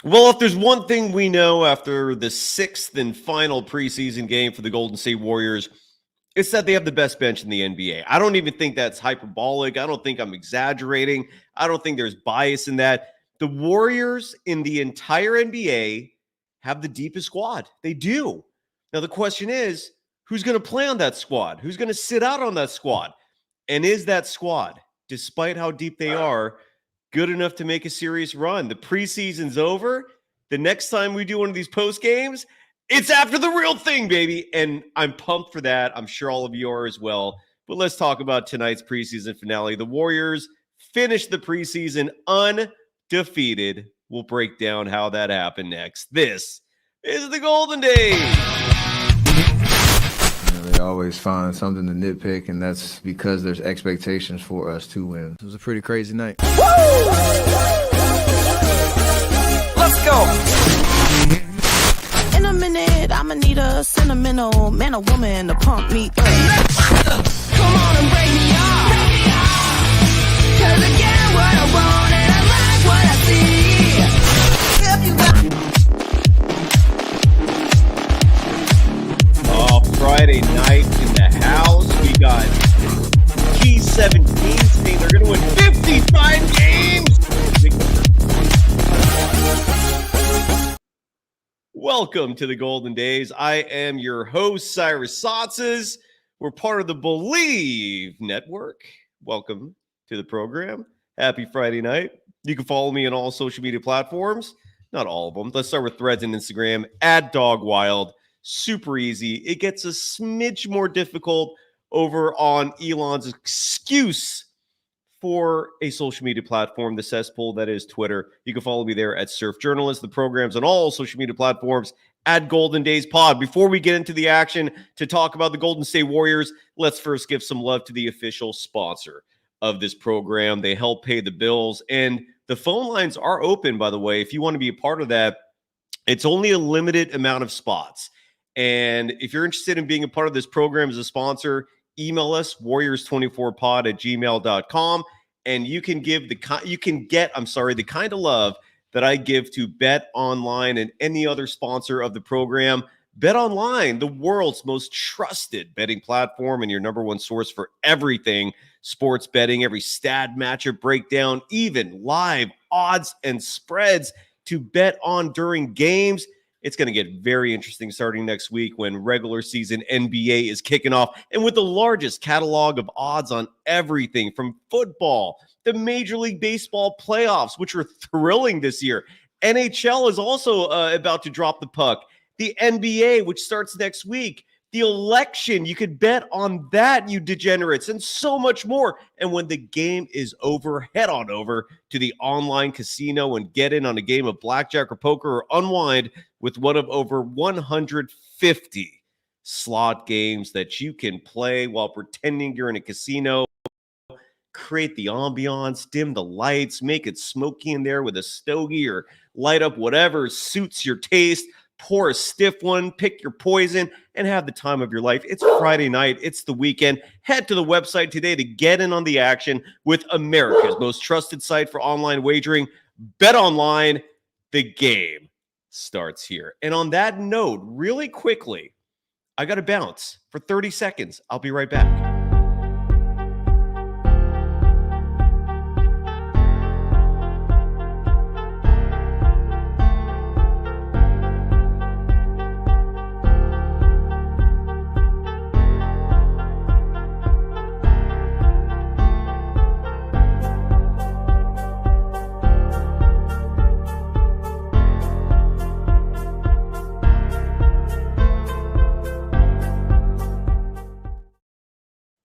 Well, if there's one thing we know after the sixth and final preseason game for the Golden State Warriors, it's that they have the best bench in the NBA. I don't even think that's hyperbolic. I don't think I'm exaggerating. I don't think there's bias in that. The Warriors in the entire NBA have the deepest squad. They do. Now, the question is, who's going to play on that squad? Who's going to sit out on that squad? And is that squad, despite how deep they are, good enough to make a serious run? The preseason's over. The next time we do one of these post games, it's after the real thing, baby. And I'm pumped for that. I'm sure all of you are as well. But let's talk about tonight's preseason finale. The Warriors finished the preseason undefeated. We'll break down how that happened next. This is the Golden Days. They always find something to nitpick, and that's because there's expectations for us to win. It was a pretty crazy night. Woo! Let's go! In a minute, I'ma need a sentimental man or woman to pump me up. Come on and break me off. Cause I get what I want and I like what I see. If you got Friday night in the house. We got Key 17 saying they're going to win 55 games. Welcome to the Golden Days. I am your host, Cyrus Saatsaz. We're part of the Believe Network. Welcome to the program. Happy Friday night. You can follow me on all social media platforms. Not all of them. Let's start with Threads and Instagram. @DogWild. Super easy. It gets a smidge more difficult over on Elon's excuse for a social media platform, the cesspool that is Twitter. You can follow me there @SurfJournalist. The program's on all social media platforms @Golden Days Pod. Before we get into the action to talk about the Golden State Warriors, let's first give some love to the official sponsor of this program. They help pay the bills, and the phone lines are open, by the way. If you want to be a part of that, it's only a limited amount of spots. And if you're interested in being a part of this program as a sponsor, email us warriors24pod@gmail.com, and you can get the kind of love that I give to Bet Online and any other sponsor of the program. Bet Online, the world's most trusted betting platform and your number one source for everything sports betting, every stat, matchup breakdown, even live odds and spreads to bet on during games. It's going to get very interesting starting next week when regular season NBA is kicking off, and with the largest catalog of odds on everything from football, the Major League Baseball playoffs, which are thrilling this year. NHL is also about to drop the puck. The NBA, which starts next week. The election, you could bet on that, you degenerates, and so much more. And when the game is over, head on over to the online casino and get in on a game of blackjack or poker or unwind with one of over 150 slot games that you can play while pretending you're in a casino. Create the ambiance, dim the lights, make it smoky in there with a stogie or light up whatever suits your taste. Pour a stiff one, pick your poison, and have the time of your life. It's Friday night. It's the weekend. Head to the website today to get in on the action with America's most trusted site for online wagering. Bet Online. The game starts here. And on that note, really quickly, I got to bounce for 30 seconds. I'll be right back.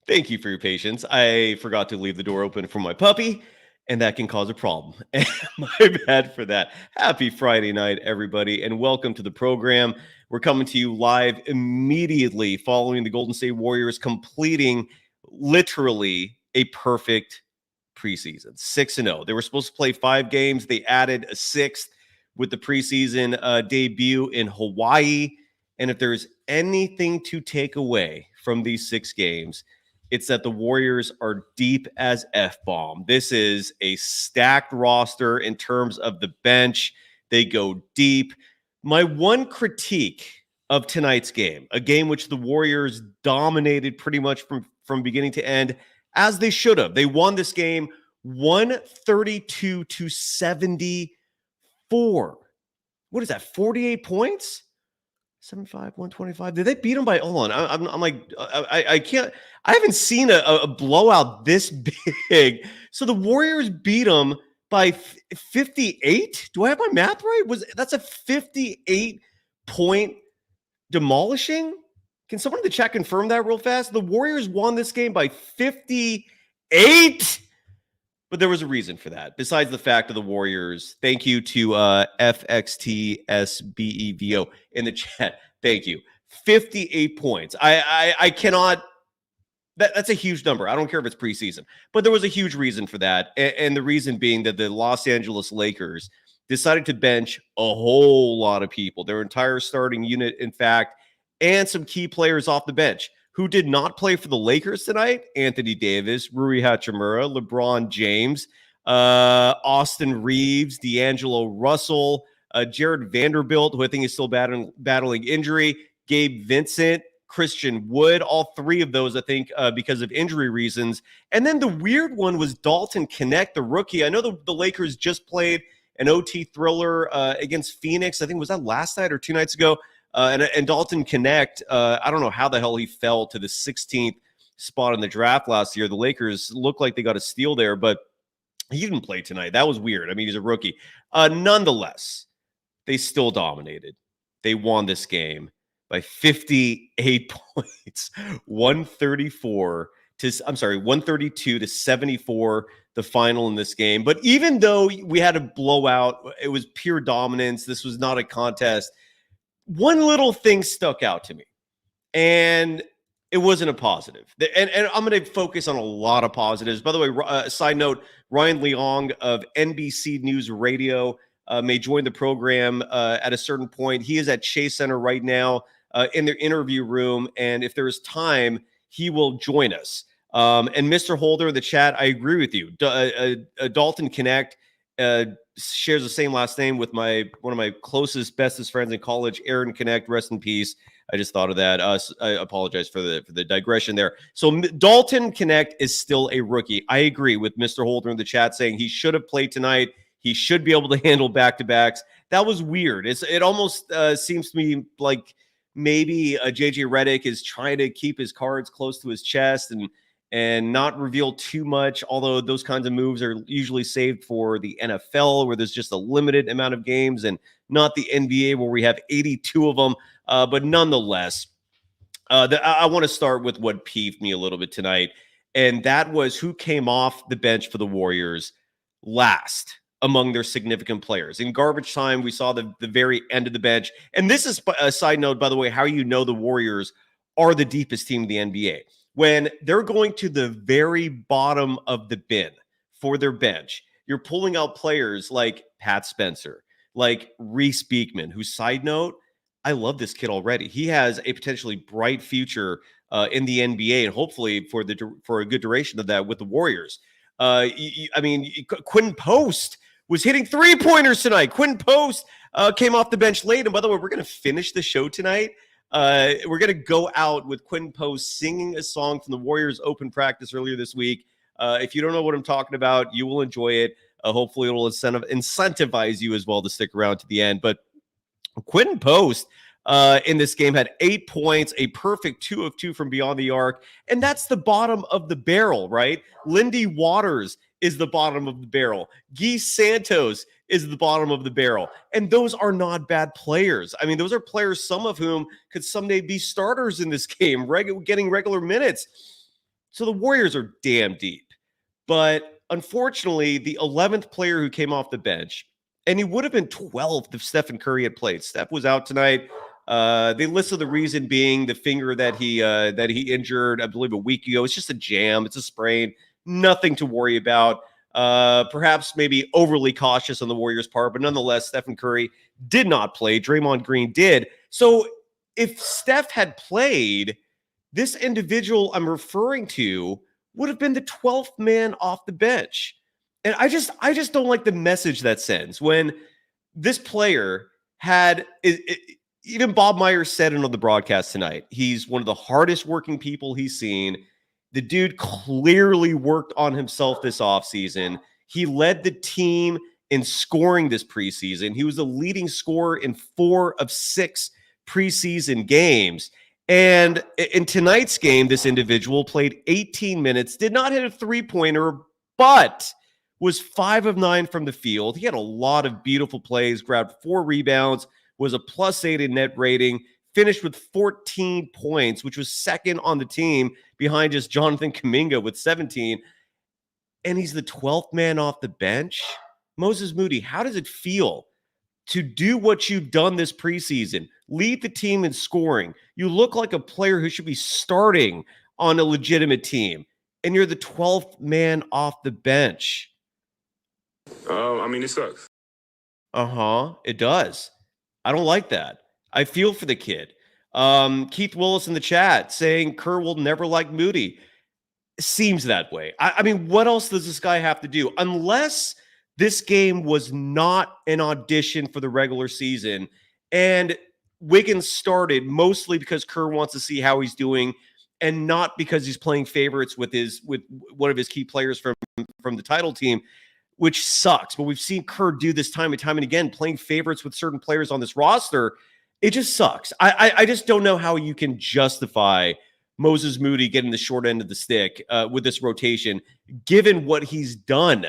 Thank you for your patience. I forgot to leave the door open for my puppy, and that can cause a problem. My bad for that. Happy Friday night, everybody, and welcome to the program. We're coming to you live immediately following the Golden State Warriors completing literally a perfect preseason, 6-0. They were supposed to play 5 games. They added a 6th with the preseason debut in Hawaii. And if there's anything to take away from these 6 games, it's that the Warriors are deep as F-bomb. This is a stacked roster in terms of the bench. They go deep. My one critique of tonight's game, a game which the Warriors dominated pretty much from beginning to end, as they should have. They won this game 132-74. What is that, 48 points? 75, 125. Did they beat them by, hold on, I'm like, I can't, I haven't seen a blowout this big. So the Warriors beat them by 58? Do I have my math right? That's a 58-point demolishing? Can someone in the chat confirm that real fast? The Warriors won this game by 58? But there was a reason for that. Besides the fact of the Warriors, thank you to FXTSBEVO in the chat. Thank you. 58 points. I cannot. That's a huge number. I don't care if it's preseason, but there was a huge reason for that. And the reason being that the Los Angeles Lakers decided to bench a whole lot of people, their entire starting unit, in fact, and some key players off the bench. Who did not play for the Lakers tonight? Anthony Davis, Rui Hachimura, LeBron James, Austin Reeves, D'Angelo Russell, Jared Vanderbilt, who I think is still battling injury, Gabe Vincent, Christian Wood, all three of those, I think, because of injury reasons. And then the weird one was Dalton Knecht, the rookie. I know the Lakers just played an OT thriller against Phoenix. I think, was that last night or 2 nights ago? And Dalton Knecht, I don't know how the hell he fell to the 16th spot in the draft last year. The Lakers looked like they got a steal there, but he didn't play tonight. That was weird. I mean, he's a rookie. Nonetheless, they still dominated. They won this game by 58 points, 132 to 74, the final in this game. But even though we had a blowout, it was pure dominance. This was not a contest. One little thing stuck out to me, and it wasn't a positive. And I'm going to focus on a lot of positives. By the way, side note, Ryan Leong of NBC News Radio may join the program at a certain point. He is at Chase Center right now in their interview room, and if there is time, he will join us. And Mr. Holder in the chat, I agree with you. Dalton Knecht shares the same last name with one of my closest, bestest friends in college, Aaron Knecht. Rest in peace. I just thought of that. I apologize for the digression there. So Dalton Knecht is still a rookie. I agree with Mr. Holder in the chat saying he should have played tonight. He should be able to handle back-to-backs. That was weird. It almost seems to me like maybe JJ Redick is trying to keep his cards close to his chest and not reveal too much, although those kinds of moves are usually saved for the NFL, where there's just a limited amount of games, and not the NBA, where we have 82 of them. But nonetheless, I want to start with what peeved me a little bit tonight, and that was who came off the bench for the Warriors last among their significant players. In garbage time, we saw the very end of the bench. And this is a side note, by the way, how you know the Warriors are the deepest team in the NBA. When they're going to the very bottom of the bin for their bench, you're pulling out players like Pat Spencer, like Reese Beekman, who, side note, I love this kid already. He has a potentially bright future in the NBA, and hopefully for a good duration of that with the Warriors. Quentin Post was hitting three-pointers tonight. Quentin Post came off the bench late. And by the way, we're going to finish the show tonight. We're going to go out with Quentin Post singing a song from the Warriors open practice earlier this week. If you don't know what I'm talking about, you will enjoy it. Hopefully it will incentivize you as well to stick around to the end. But Quentin Post in this game had 8 points, a perfect 2 of 2 from beyond the arc. And that's the bottom of the barrel, right? Lindy Waters is the bottom of the barrel. Guy Santos is the bottom of the barrel. And those are not bad players. I mean, those are players, some of whom could someday be starters in this game, getting regular minutes. So the Warriors are damn deep. But unfortunately, the 11th player who came off the bench, and he would have been 12th if Stephen Curry had played. Steph was out tonight. They listed the reason being the finger that he injured, I believe, a week ago. It's just a jam. It's a sprain. Nothing to worry about. Perhaps maybe overly cautious on the Warriors' part, but nonetheless, Stephen Curry did not play. Draymond Green did. So if Steph had played, this individual I'm referring to would have been the 12th man off the bench. And I just don't like the message that sends when this player had even Bob Myers said it on the broadcast tonight. He's one of the hardest working people he's seen. The dude clearly worked on himself this offseason. He led the team in scoring this preseason. He was the leading scorer in 4 of 6 preseason games. And in tonight's game, this individual played 18 minutes, did not hit a three-pointer, but was 5 of 9 from the field. He had a lot of beautiful plays, grabbed 4 rebounds, was a +8 in net rating, finished with 14 points, which was second on the team behind just Jonathan Kaminga with 17. And he's the 12th man off the bench. Moses Moody, how does it feel to do what you've done this preseason? Lead the team in scoring. You look like a player who should be starting on a legitimate team, and you're the 12th man off the bench. I mean, it sucks. It does. I don't like that. I feel for the kid. Keith Willis in the chat saying Kerr will never like Moody. Seems that way. I mean, what else does this guy have to do? Unless this game was not an audition for the regular season and Wiggins started mostly because Kerr wants to see how he's doing and not because he's playing favorites with one of his key players from the title team, which sucks. But we've seen Kerr do this time and time and again, playing favorites with certain players on this roster. It just sucks. I just don't know how you can justify Moses Moody getting the short end of the stick with this rotation, given what he's done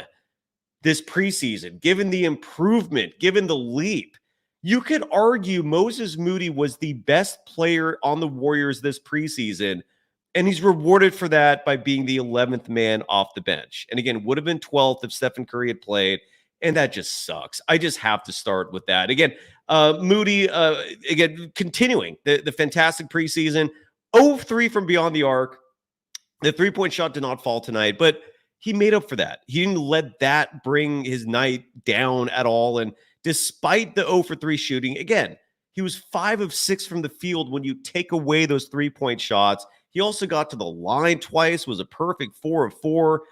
this preseason, given the improvement, given the leap. You could argue Moses Moody was the best player on the Warriors this preseason, and he's rewarded for that by being the 11th man off the bench. And again, would have been 12th if Stephen Curry had played, and that just sucks. I just have to start with that. Again, Moody, again, continuing the fantastic preseason, 0-3 from beyond the arc. The three-point shot did not fall tonight, but he made up for that. He didn't let that bring his night down at all. And despite the 0-for-3 shooting, again, he was 5 of 6 from the field when you take away those three-point shots. He also got to the line twice, was a perfect 4 of 4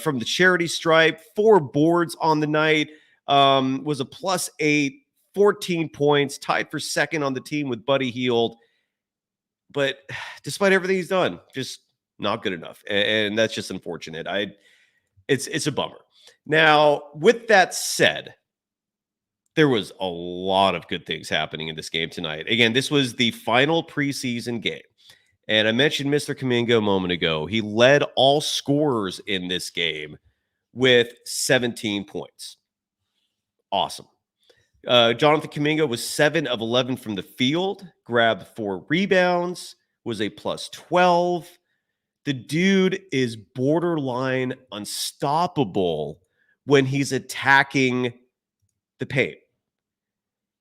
from the charity stripe, 4 boards on the night, was a +8, 14 points, tied for second on the team with Buddy Hield. But despite everything he's done, just not good enough. And that's just unfortunate. It's a bummer. Now, with that said, there was a lot of good things happening in this game tonight. Again, this was the final preseason game. And I mentioned Mr. Kaminga a moment ago. He led all scorers in this game with 17 points. Awesome. Jonathan Kaminga was 7 of 11 from the field, grabbed 4 rebounds, was a +12. The dude is borderline unstoppable when he's attacking the paint.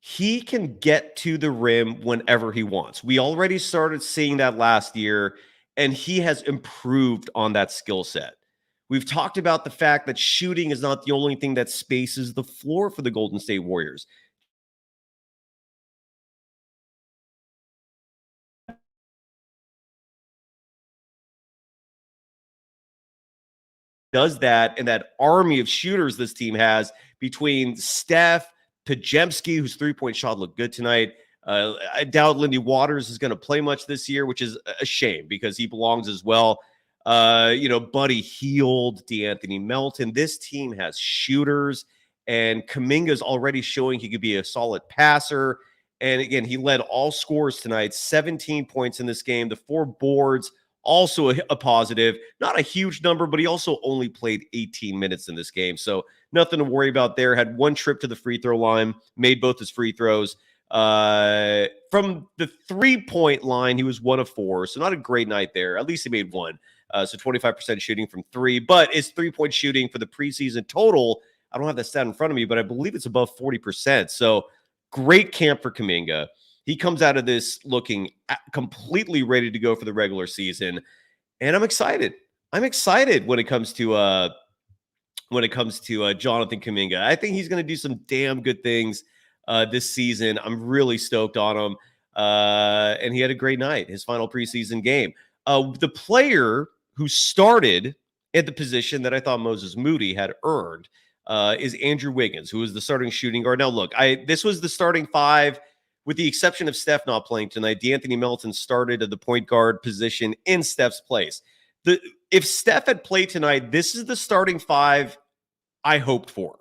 He can get to the rim whenever he wants. We already started seeing that last year, and he has improved on that skill set. We've talked about the fact that shooting is not the only thing that spaces the floor for the Golden State Warriors. Does that, and that army of shooters this team has between Steph, Podziemski, whose three-point shot looked good tonight. I doubt Lindy Waters is going to play much this year, which is a shame because he belongs as well. Buddy Hield, DeAnthony Melton. This team has shooters, and Kaminga's already showing he could be a solid passer. And again, he led all scorers tonight, 17 points in this game, the 4 boards, also a positive. Not a huge number, but he also only played 18 minutes in this game. So nothing to worry about there. Had 1 trip to the free throw line, made both his free throws. From the 3-point line, he was 1 of 4. So not a great night there. At least he made 1. So 25% shooting from 3. But his 3-point shooting for the preseason total, I don't have that stat in front of me, but I believe it's above 40%. So great camp for Kaminga. He comes out of this looking completely ready to go for the regular season, and I'm excited. I'm excited when it comes to Jonathan Kaminga. I think he's going to do some damn good things this season. I'm really stoked on him, and he had a great night. His final preseason game. The player who started at the position that I thought Moses Moody had earned is Andrew Wiggins, who is the starting shooting guard. Now, look, this was the starting five, with the exception of Steph not playing tonight. DeAnthony Melton started at the point guard position in Steph's place. If Steph had played tonight, this is the starting five I hoped for.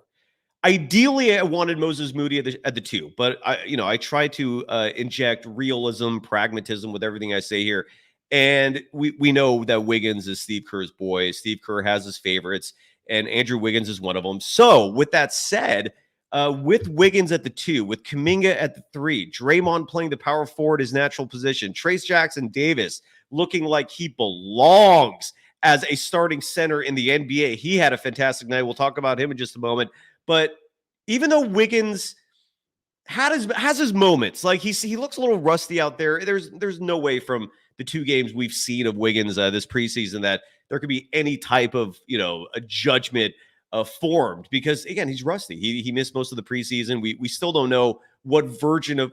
Ideally, I wanted Moses Moody at the two, but I try to inject realism, pragmatism with everything I say here. And we know that Wiggins is Steve Kerr's boy. Steve Kerr has his favorites, and Andrew Wiggins is one of them. So with that said, with Wiggins at the two, with Kaminga at the three, Draymond playing the power forward, his natural position, Trayce Jackson-Davis looking like he belongs as a starting center in the NBA. He had a fantastic night. We'll talk about him in just a moment. But even though Wiggins has his moments, like he looks a little rusty out there, there's no way from the two games we've seen of Wiggins this preseason that there could be any type of a judgment formed, because again, he's rusty. He missed most of the preseason. We still don't know what version of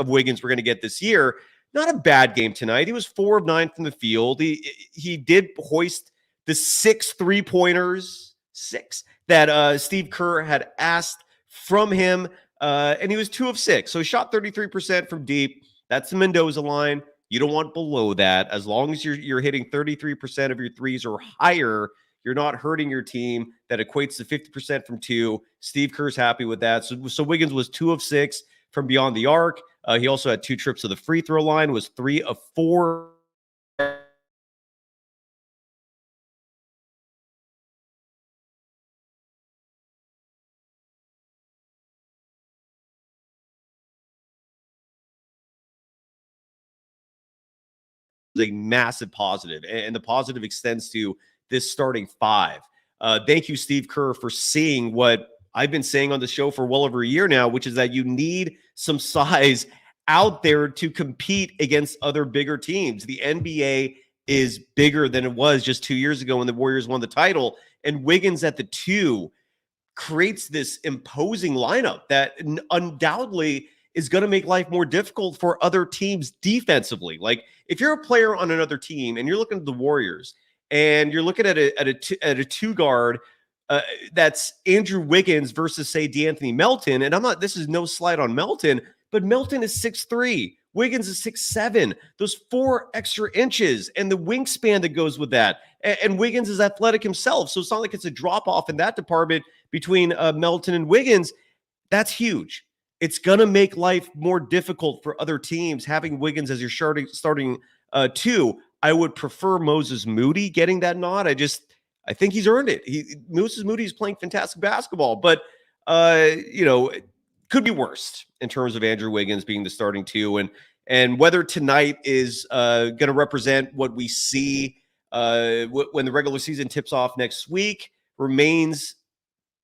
Wiggins we're going to get this year. Not a bad game tonight. He was 4 of 9 from the field. He did hoist the 6 3-pointers, 6 that Steve Kerr had asked from him, and he was 2 of 6. So he shot 33% from deep. That's the Mendoza line. You don't want below that. As long as you're hitting 33% of your threes or higher, you're not hurting your team. That equates to 50% from 2. Steve Kerr's happy with that. So Wiggins was 2 of 6 from beyond the arc. He also had 2 trips to the free throw line, was 3 of 4. A massive positive, and the positive extends to this starting five. Thank you, Steve Kerr, for seeing what I've been saying on the show for well over a year now, which is that you need some size out there to compete against other bigger teams. The NBA is bigger than it was just 2 years ago when the Warriors won the title, and Wiggins at the 2 creates this imposing lineup that undoubtedly is going to make life more difficult for other teams defensively. Like, if you're a player on another team and you're looking at the Warriors and you're looking at a 2 guard that's Andrew Wiggins versus, say, DeAnthony Melton, and this is no slight on Melton, but Melton is 6'3", Wiggins is 6'7", those 4 extra inches and the wingspan that goes with that. And Wiggins is athletic himself, so it's not like it's a drop-off in that department between Melton and Wiggins. That's huge. It's going to make life more difficult for other teams having Wiggins as your starting 2. I would prefer Moses Moody getting that nod. I think he's earned it. Moses Moody is playing fantastic basketball, but it could be worse in terms of Andrew Wiggins being the starting 2, and whether tonight is going to represent what we see when the regular season tips off next week remains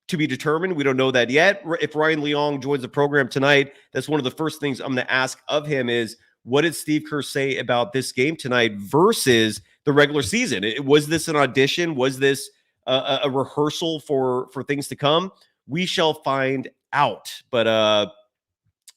to be determined. We don't know that yet. If Ryan Leong joins the program tonight, that's one of the first things I'm going to ask of him is, what did Steve Kerr say about this game tonight versus the regular season? Was this an audition? Was this a rehearsal for things to come? We shall find out. But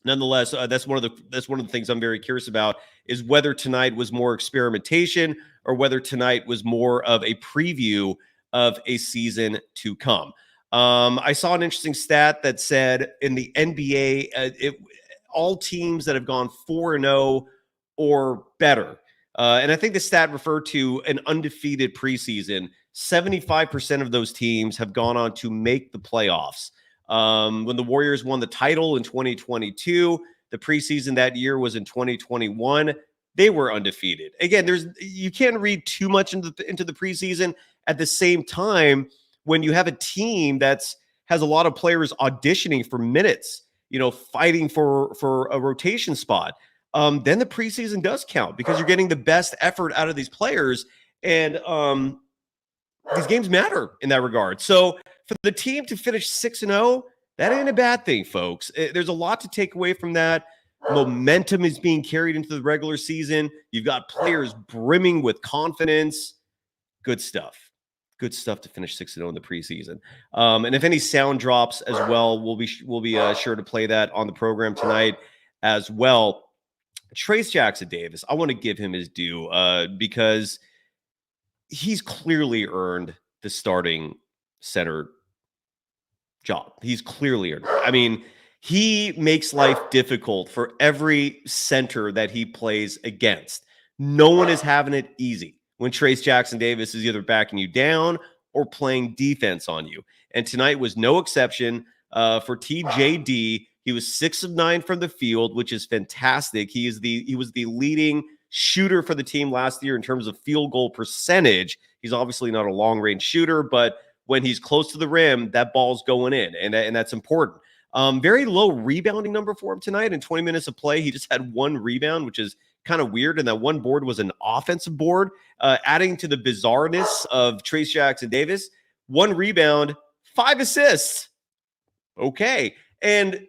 nonetheless, that's one of the things I'm very curious about, is whether tonight was more experimentation or whether tonight was more of a preview of a season to come. I saw an interesting stat that said in the NBA, all teams that have gone 4-0 or better, and I think the stat referred to an undefeated preseason, 75% of those teams have gone on to make the playoffs. When the Warriors won the title in 2022, the preseason that year was in 2021. They were undefeated. Again, you can't read too much into the preseason. At the same time, when you have a team has a lot of players auditioning for minutes, fighting for a rotation spot, then the preseason does count, because you're getting the best effort out of these players, and these games matter in that regard. So for the team to finish 6-0, that ain't a bad thing, folks. There's a lot to take away from that. Momentum is being carried into the regular season. You've got players brimming with confidence. Good stuff. Good stuff to finish 6-0 in the preseason. And if any sound drops as well, we'll be sure to play that on the program tonight as well. Trayce Jackson-Davis, I want to give him his due because he's clearly earned the starting center job. He's clearly earned it. I mean, he makes life difficult for every center that he plays against. No one is having it easy when Trayce Jackson-Davis is either backing you down or playing defense on you. And tonight was no exception for TJD. He was 6 of 9 from the field, which is fantastic. He was the leading shooter for the team last year in terms of field goal percentage. He's obviously not a long-range shooter, but when he's close to the rim, that ball's going in, and that's important. Very low rebounding number for him tonight. In 20 minutes of play, he just had 1 rebound, which is kind of weird, and that one board was an offensive board, adding to the bizarreness of Trayce Jackson-Davis. 1 rebound, 5 assists. Okay. And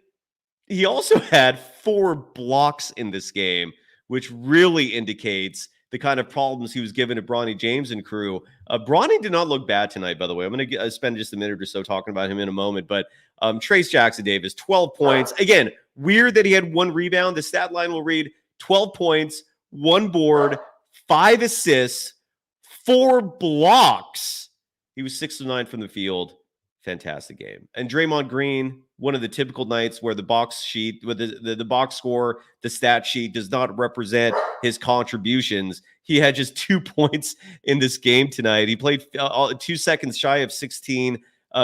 he also had 4 blocks in this game, which really indicates the kind of problems he was given to Bronny James and crew. Bronny did not look bad tonight, by the way. I'm going to spend just a minute or so talking about him in a moment. But Trayce Jackson-Davis, 12 points. Again, weird that he had 1 rebound. The stat line will read 12 points, 1 board, 5 assists, 4 blocks. He was 6 of 9 from the field. Fantastic game. And Draymond Green, one of the typical nights where the box sheet, with the box score, the stat sheet does not represent his contributions. He had just 2 points in this game tonight. He played 2 seconds shy of 16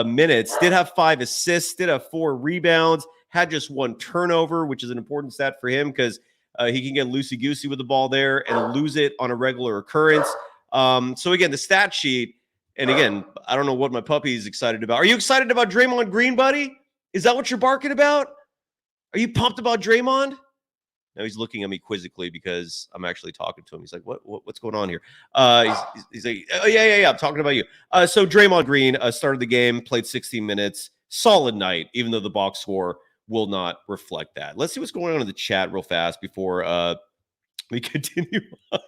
minutes, did have 5 assists, did have 4 rebounds, had just 1 turnover, which is an important stat for him because he can get loosey-goosey with the ball there and lose it on a regular occurrence. So again, the stat sheet, and again, I don't know what my puppy is excited about. Are you excited about Draymond Green, buddy? Is that what you're barking about? Are you pumped about Draymond? No, he's looking at me quizzically because I'm actually talking to him. He's like, what's going on here? He's like, oh, yeah, I'm talking about you. So Draymond Green started the game, played 16 minutes. Solid night, even though the box score will not reflect that. Let's see what's going on in the chat real fast before we continue on.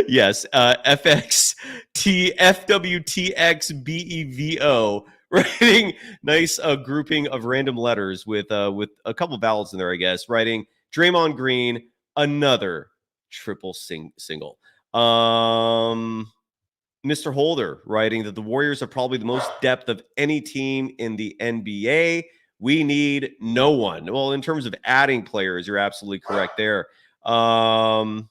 Yes, FWTXBEVO, writing nice grouping of random letters with a couple vowels in there, I guess. Writing Draymond Green, another triple single. Mr. Holder writing that the Warriors are probably the most depth of any team in the NBA. We need no one. Well, in terms of adding players, you're absolutely correct there. What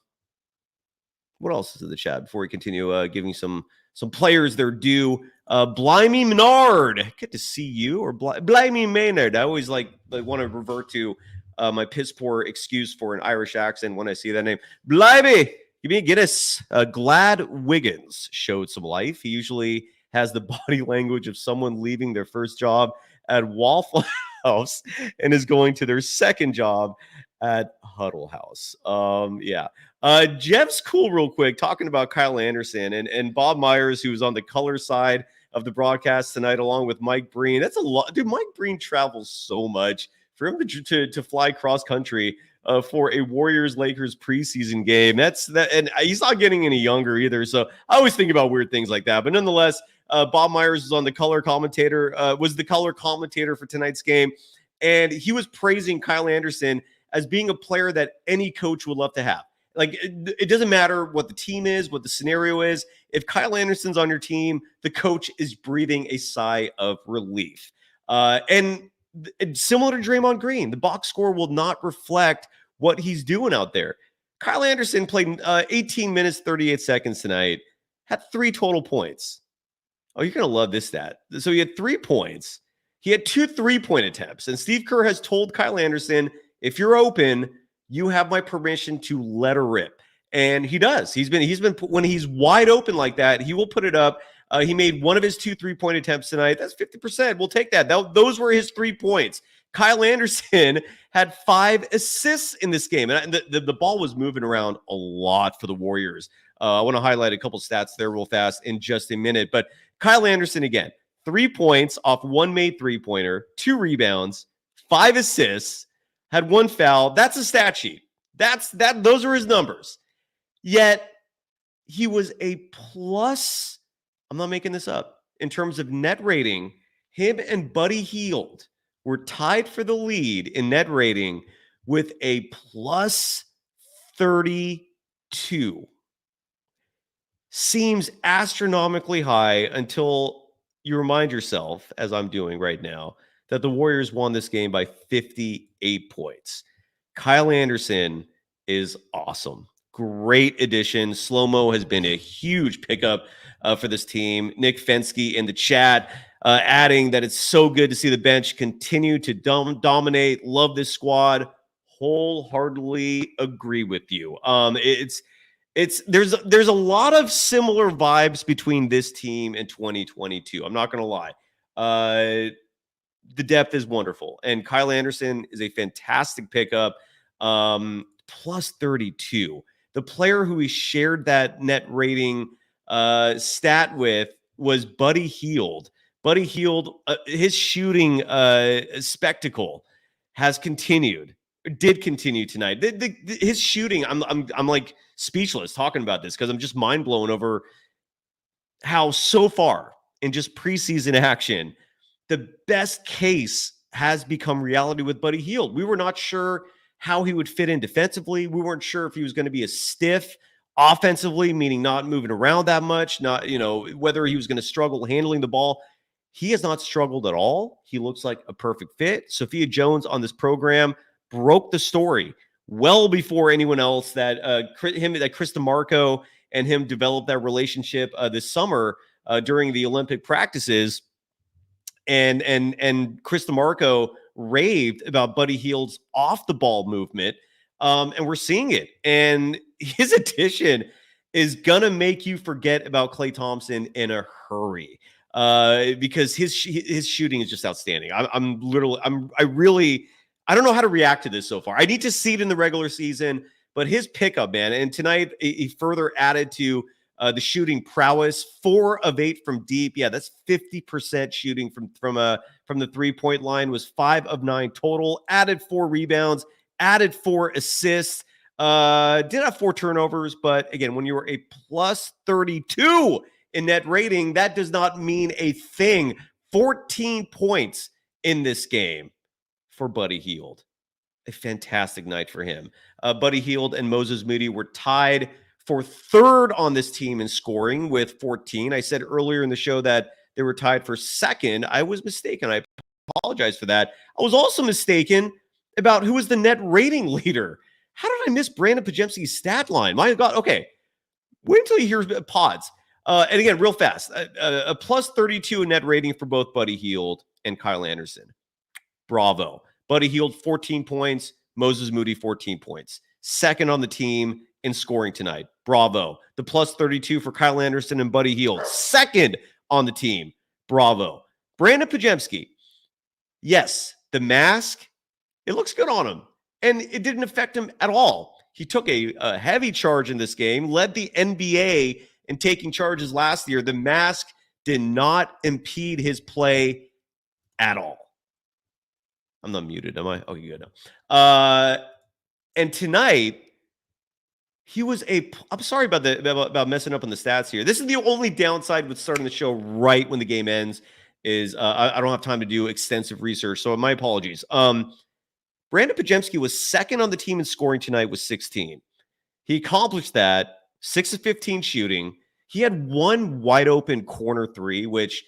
else is in the chat before we continue giving some players their due? Blimey Menard, good to see you. Or Blimey Maynard. I always want to revert to my piss poor excuse for an Irish accent when I see that name. Blimey, give me a Guinness. Glad Wiggins showed some life. He usually has the body language of someone leaving their first job at Waffle House and is going to their second job at Huddle House. Jeff's cool real quick talking about Kyle Anderson and Bob Myers, who was on the color side of the broadcast tonight, along with Mike Breen. That's a lot. Dude, Mike Breen travels so much. For him to fly cross country for a Warriors-Lakers preseason game, and he's not getting any younger either. So I always think about weird things like that. But nonetheless, Bob Myers was the color commentator for tonight's game, and he was praising Kyle Anderson as being a player that any coach would love to have. Like, it doesn't matter what the team is, what the scenario is. If Kyle Anderson's on your team, the coach is breathing a sigh of relief. And similar to Draymond Green, the box score will not reflect what he's doing out there. Kyle Anderson played 18 minutes, 38 seconds tonight, had 3 total points. Oh, you're going to love this stat. So he had 3 points. He had 2 3-point attempts. And Steve Kerr has told Kyle Anderson, if you're open, you have my permission to let her rip. And he does. He's been when he's wide open like that, he will put it up. He made 1 of his 2 3-point attempts tonight. That's 50%. We'll take that. Those were his 3 points. Kyle Anderson had 5 assists in this game. And the ball was moving around a lot for the Warriors. I want to highlight a couple stats there real fast in just a minute. But Kyle Anderson, again, 3 points off 1 made 3-pointer, 2 rebounds, 5 assists, had 1 foul. That's a stat sheet. Those are his numbers. Yet he was a plus, I'm not making this up, in terms of net rating. Him and Buddy Hield were tied for the lead in net rating with a plus 32. Seems astronomically high until you remind yourself, as I'm doing right now, that the Warriors won this game by 58 points. Kyle Anderson is awesome. Great addition. Slow-mo has been a huge pickup for this team. Nick Fensky in the chat adding that it's so good to see the bench continue to dominate. Love this squad. Wholeheartedly agree with you. There's a lot of similar vibes between this team and 2022. I'm not going to lie. The depth is wonderful, and Kyle Anderson is a fantastic pickup. Plus 32. The player who he shared that net rating stat with was Buddy Hield. Buddy Hield, his shooting spectacle did continue tonight. His shooting, I'm like speechless talking about this because I'm just mind blown over how so far in just preseason action, the best case has become reality with Buddy Hield. We were not sure how he would fit in defensively. We weren't sure if he was going to be a stiff offensively, meaning not moving around that much, not, whether he was going to struggle handling the ball. He has not struggled at all. He looks like a perfect fit. Sophia Jones on this program broke the story well before anyone else that Chris DeMarco and him developed that relationship this summer during the Olympic practices. And Chris DeMarco raved about Buddy Hield's off the ball movement. And we're seeing it. And his addition is going to make you forget about Klay Thompson in a hurry because his shooting is just outstanding. I don't know how to react to this so far. I need to see it in the regular season, but his pickup, man. And tonight he further added to the shooting prowess. 4 of 8 from deep. Yeah, that's 50% shooting from the 3-point line. Was 5 of 9 total. Added 4 rebounds. Added 4 assists. Did have 4 turnovers, but again, when you were a plus 32 in net rating, that does not mean a thing. 14 points in this game for Buddy Hield. A fantastic night for him. Buddy Hield and Moses Moody were tied for 3rd on this team in scoring with 14. I said earlier in the show that they were tied for 2nd. I was mistaken. I apologize for that. I was also mistaken about who was the net rating leader. How did I miss Brandon Podziemski's stat line? My God. Okay. Wait until you hear Pods. And again, real fast, a plus 32 in net rating for both Buddy Hield and Kyle Anderson. Bravo. Buddy Hield, 14 points. Moses Moody, 14 points. 2nd on the team in scoring tonight. Bravo. The plus 32 for Kyle Anderson and Buddy Hield. 2nd on the team. Bravo. Brandon Podziemski. Yes, the mask, it looks good on him. And it didn't affect him at all. He took a heavy charge in this game, led the NBA in taking charges last year. The mask did not impede his play at all. I'm not muted, am I? Okay, good. And tonight, he was I'm sorry about messing up on the stats here. This is the only downside with starting the show right when the game ends is I don't have time to do extensive research. So my apologies. Brandon Podziemski was 2nd on the team in scoring tonight with 16. He accomplished that, 6 of 15 shooting. He had 1 wide open corner 3, which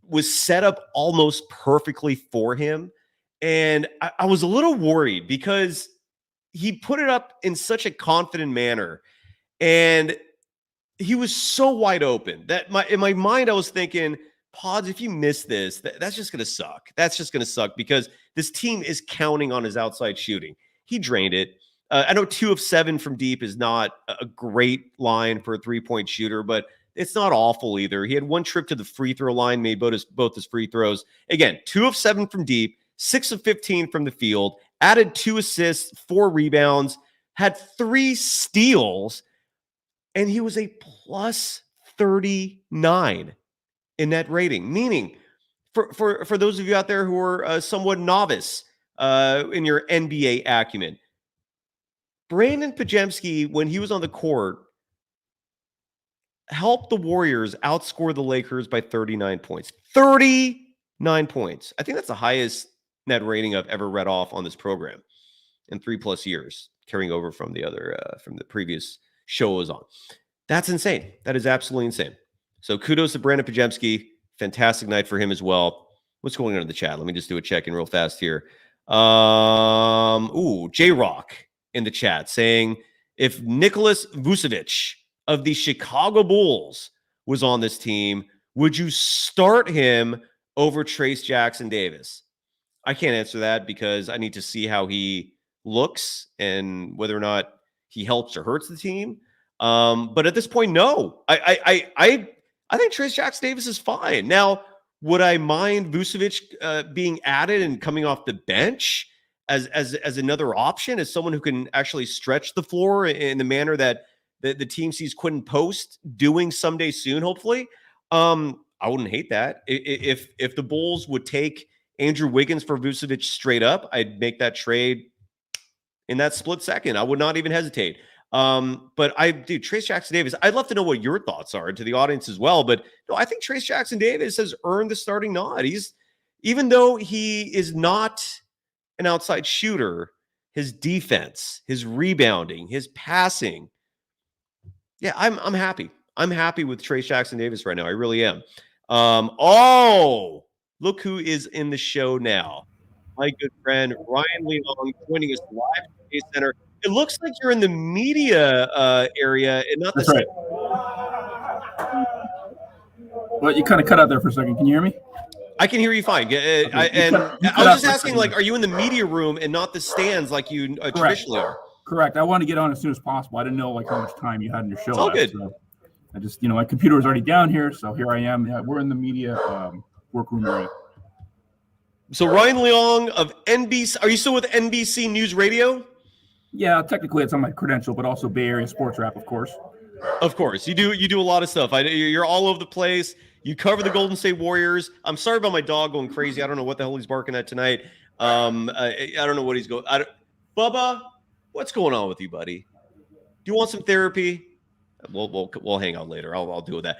was set up almost perfectly for him. And I was a little worried because he put it up in such a confident manner. And he was so wide open that in my mind, I was thinking, Pods, if you miss this, that's just going to suck. That's just going to suck because this team is counting on his outside shooting. He drained it. I know 2 of 7 from deep is not a great line for a 3-point shooter, but it's not awful either. He had 1 trip to the free throw line, made both his free throws. Again, 2 of 7 from deep, 6 of 15 from the field, added 2 assists, 4 rebounds, had 3 steals, and he was a plus 39 in net rating. Meaning, for those of you out there who are somewhat novice in your NBA acumen, Brandon Podziemski, when he was on the court, helped the Warriors outscore the Lakers by 39 points. 39 points. I think that's the highest net rating I've ever read off on this program in 3+ years, carrying over from the previous show I was on. That's insane. That is absolutely insane. So kudos to Brandon Podziemski. Fantastic night for him as well. What's going on in the chat? Let me just do a check in real fast here. J-Rock in the chat saying, if Nicholas Vucevic of the Chicago Bulls was on this team, would you start him over Trayce Jackson-Davis? I can't answer that because I need to see how he looks and whether or not he helps or hurts the team. But at this point, no. I think Trayce Jackson-Davis is fine. Now, would I mind Vucevic being added and coming off the bench as another option, as someone who can actually stretch the floor in the manner that the team sees Quentin Post doing someday soon, hopefully? I wouldn't hate that. If the Bulls would take Andrew Wiggins for Vucevic straight up, I'd make that trade in that split second. I would not even hesitate. But Trayce Jackson-Davis, I'd love to know what your thoughts are, and to the audience as well. But no, I think Trayce Jackson-Davis has earned the starting nod. Even though he is not an outside shooter, his defense, his rebounding, his passing. Yeah, I'm happy. I'm happy with Trayce Jackson-Davis right now. I really am. Look who is in the show now. My good friend Ryan Leong joining us live from the Center. It looks like you're in the media area and not the. That's right. Well, you kind of cut out there for a second. Can you hear me? I can hear you fine. Okay. I was just asking, like, are you in the media room and not the stands like you traditionally are? Correct. I wanted to get on as soon as possible. I didn't know how much time you had in your show. It's all good. So I just, my computer was already down here, so here I am. Yeah, we're in the media workroom area. So Ryan Leong of NBC. Are you still with NBC News Radio? Yeah, technically it's on my credential, but also Bay Area Sports Wrap, of course. Of course, you do a lot of stuff. You're all over the place. You cover the Golden State Warriors. I'm sorry about my dog going crazy. I don't know what the hell he's barking at tonight. I don't know what he's going. Bubba, what's going on with you, buddy? Do you want some therapy? We'll hang out later. I'll deal with that.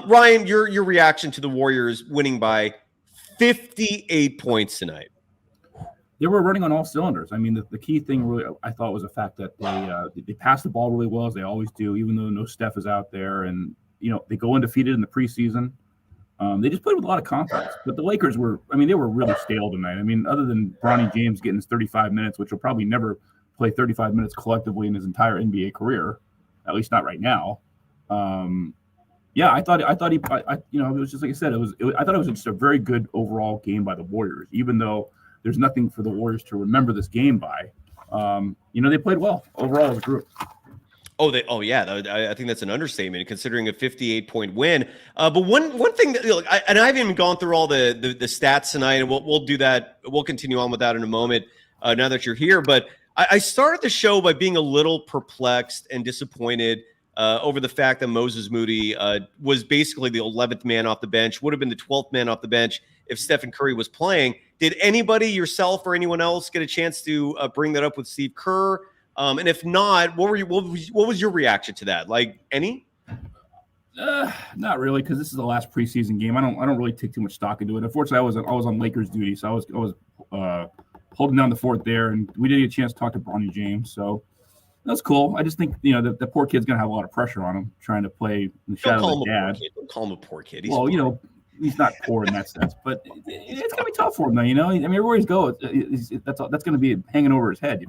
Ryan, your reaction to the Warriors winning by 58 points tonight. They were running on all cylinders. I mean, the key thing really I thought was the fact that they passed the ball really well, as they always do, even though no Steph is out there. And, they go undefeated in the preseason. They just played with a lot of confidence. But the Lakers they were really stale tonight. I mean, other than Bronny James getting his 35 minutes, which will probably never play 35 minutes collectively in his entire NBA career, at least not right now. I thought it was just like I said, I thought it was just a very good overall game by the Warriors, even though there's nothing for the Warriors to remember this game by. They played well overall as a group. I think that's an understatement considering a 58-point win. But one thing that, I haven't even gone through all the stats tonight, and we'll do that. We'll continue on with that in a moment. Now that you're here, but I started the show by being a little perplexed and disappointed over the fact that Moses Moody was basically the 11th man off the bench, would have been the 12th man off the bench if Stephen Curry was playing. Did anybody, yourself or anyone else, get a chance to bring that up with Steve Kerr? And if not, what was your reaction to that? Like, any? Not really, because this is the last preseason game. I don't really take too much stock into it. Unfortunately, I was on Lakers duty, so I was holding down the fort there, and we didn't get a chance to talk to Bronny James, so that's cool. I just think the poor kid's gonna have a lot of pressure on him trying to play in the shadow of his dad. Don't call him a poor kid. He's not poor in that sense, but it's gonna be tough for him, though. I mean, everywhere he's go, that's gonna be hanging over his head,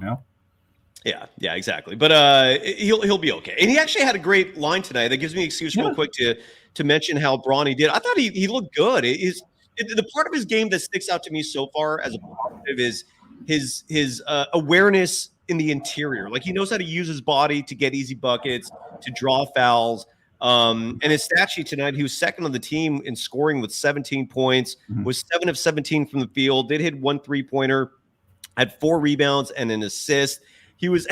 Yeah, exactly. But he'll be okay. And he actually had a great line tonight. That gives me an excuse real quick to mention how Bronny did. I thought he looked good. The part of his game that sticks out to me so far as a positive is his awareness in the interior. Like, he knows how to use his body to get easy buckets, to draw fouls. And his stat sheet tonight, he was second on the team in scoring with 17 points, was 7 of 17 from the field, did hit 1 3-pointer, had 4 rebounds and an assist. He was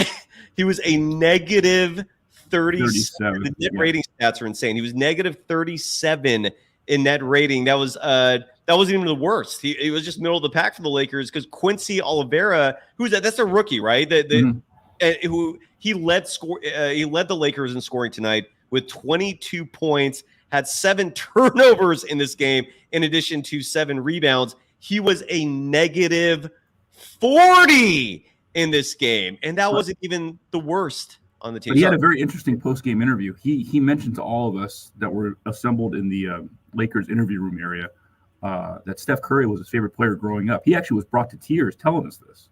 a negative 37. The net rating stats are insane. He was negative 37 in net rating. That wasn't even the worst. He was just middle of the pack for the Lakers because Quincy Oliveira, that's a rookie, right? He led the Lakers in scoring tonight with 22 points, had 7 turnovers in this game, in addition to 7 rebounds. He was a negative 40 in this game, and that wasn't even the worst on the team. But he had a very interesting post-game interview. He mentioned to all of us that were assembled in the Lakers interview room area that Steph Curry was his favorite player growing up. He actually was brought to tears telling us this,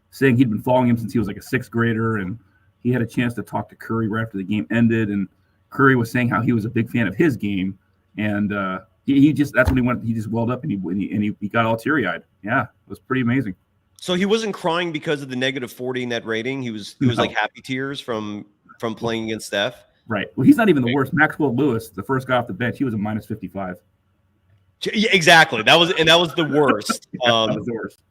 saying he'd been following him since he was like a sixth grader, and he had a chance to talk to Curry right after the game ended, and Curry was saying how he was a big fan of his game, and he just that's when he went. He just welled up and he got all teary-eyed. Yeah, it was pretty amazing. So he wasn't crying because of the negative 40 net rating. He was like happy tears from playing against Steph. Right. Well, he's not even the worst. Maxwell Lewis, the first guy off the bench, he was a minus 55. Yeah, exactly. That was the worst. That was the worst.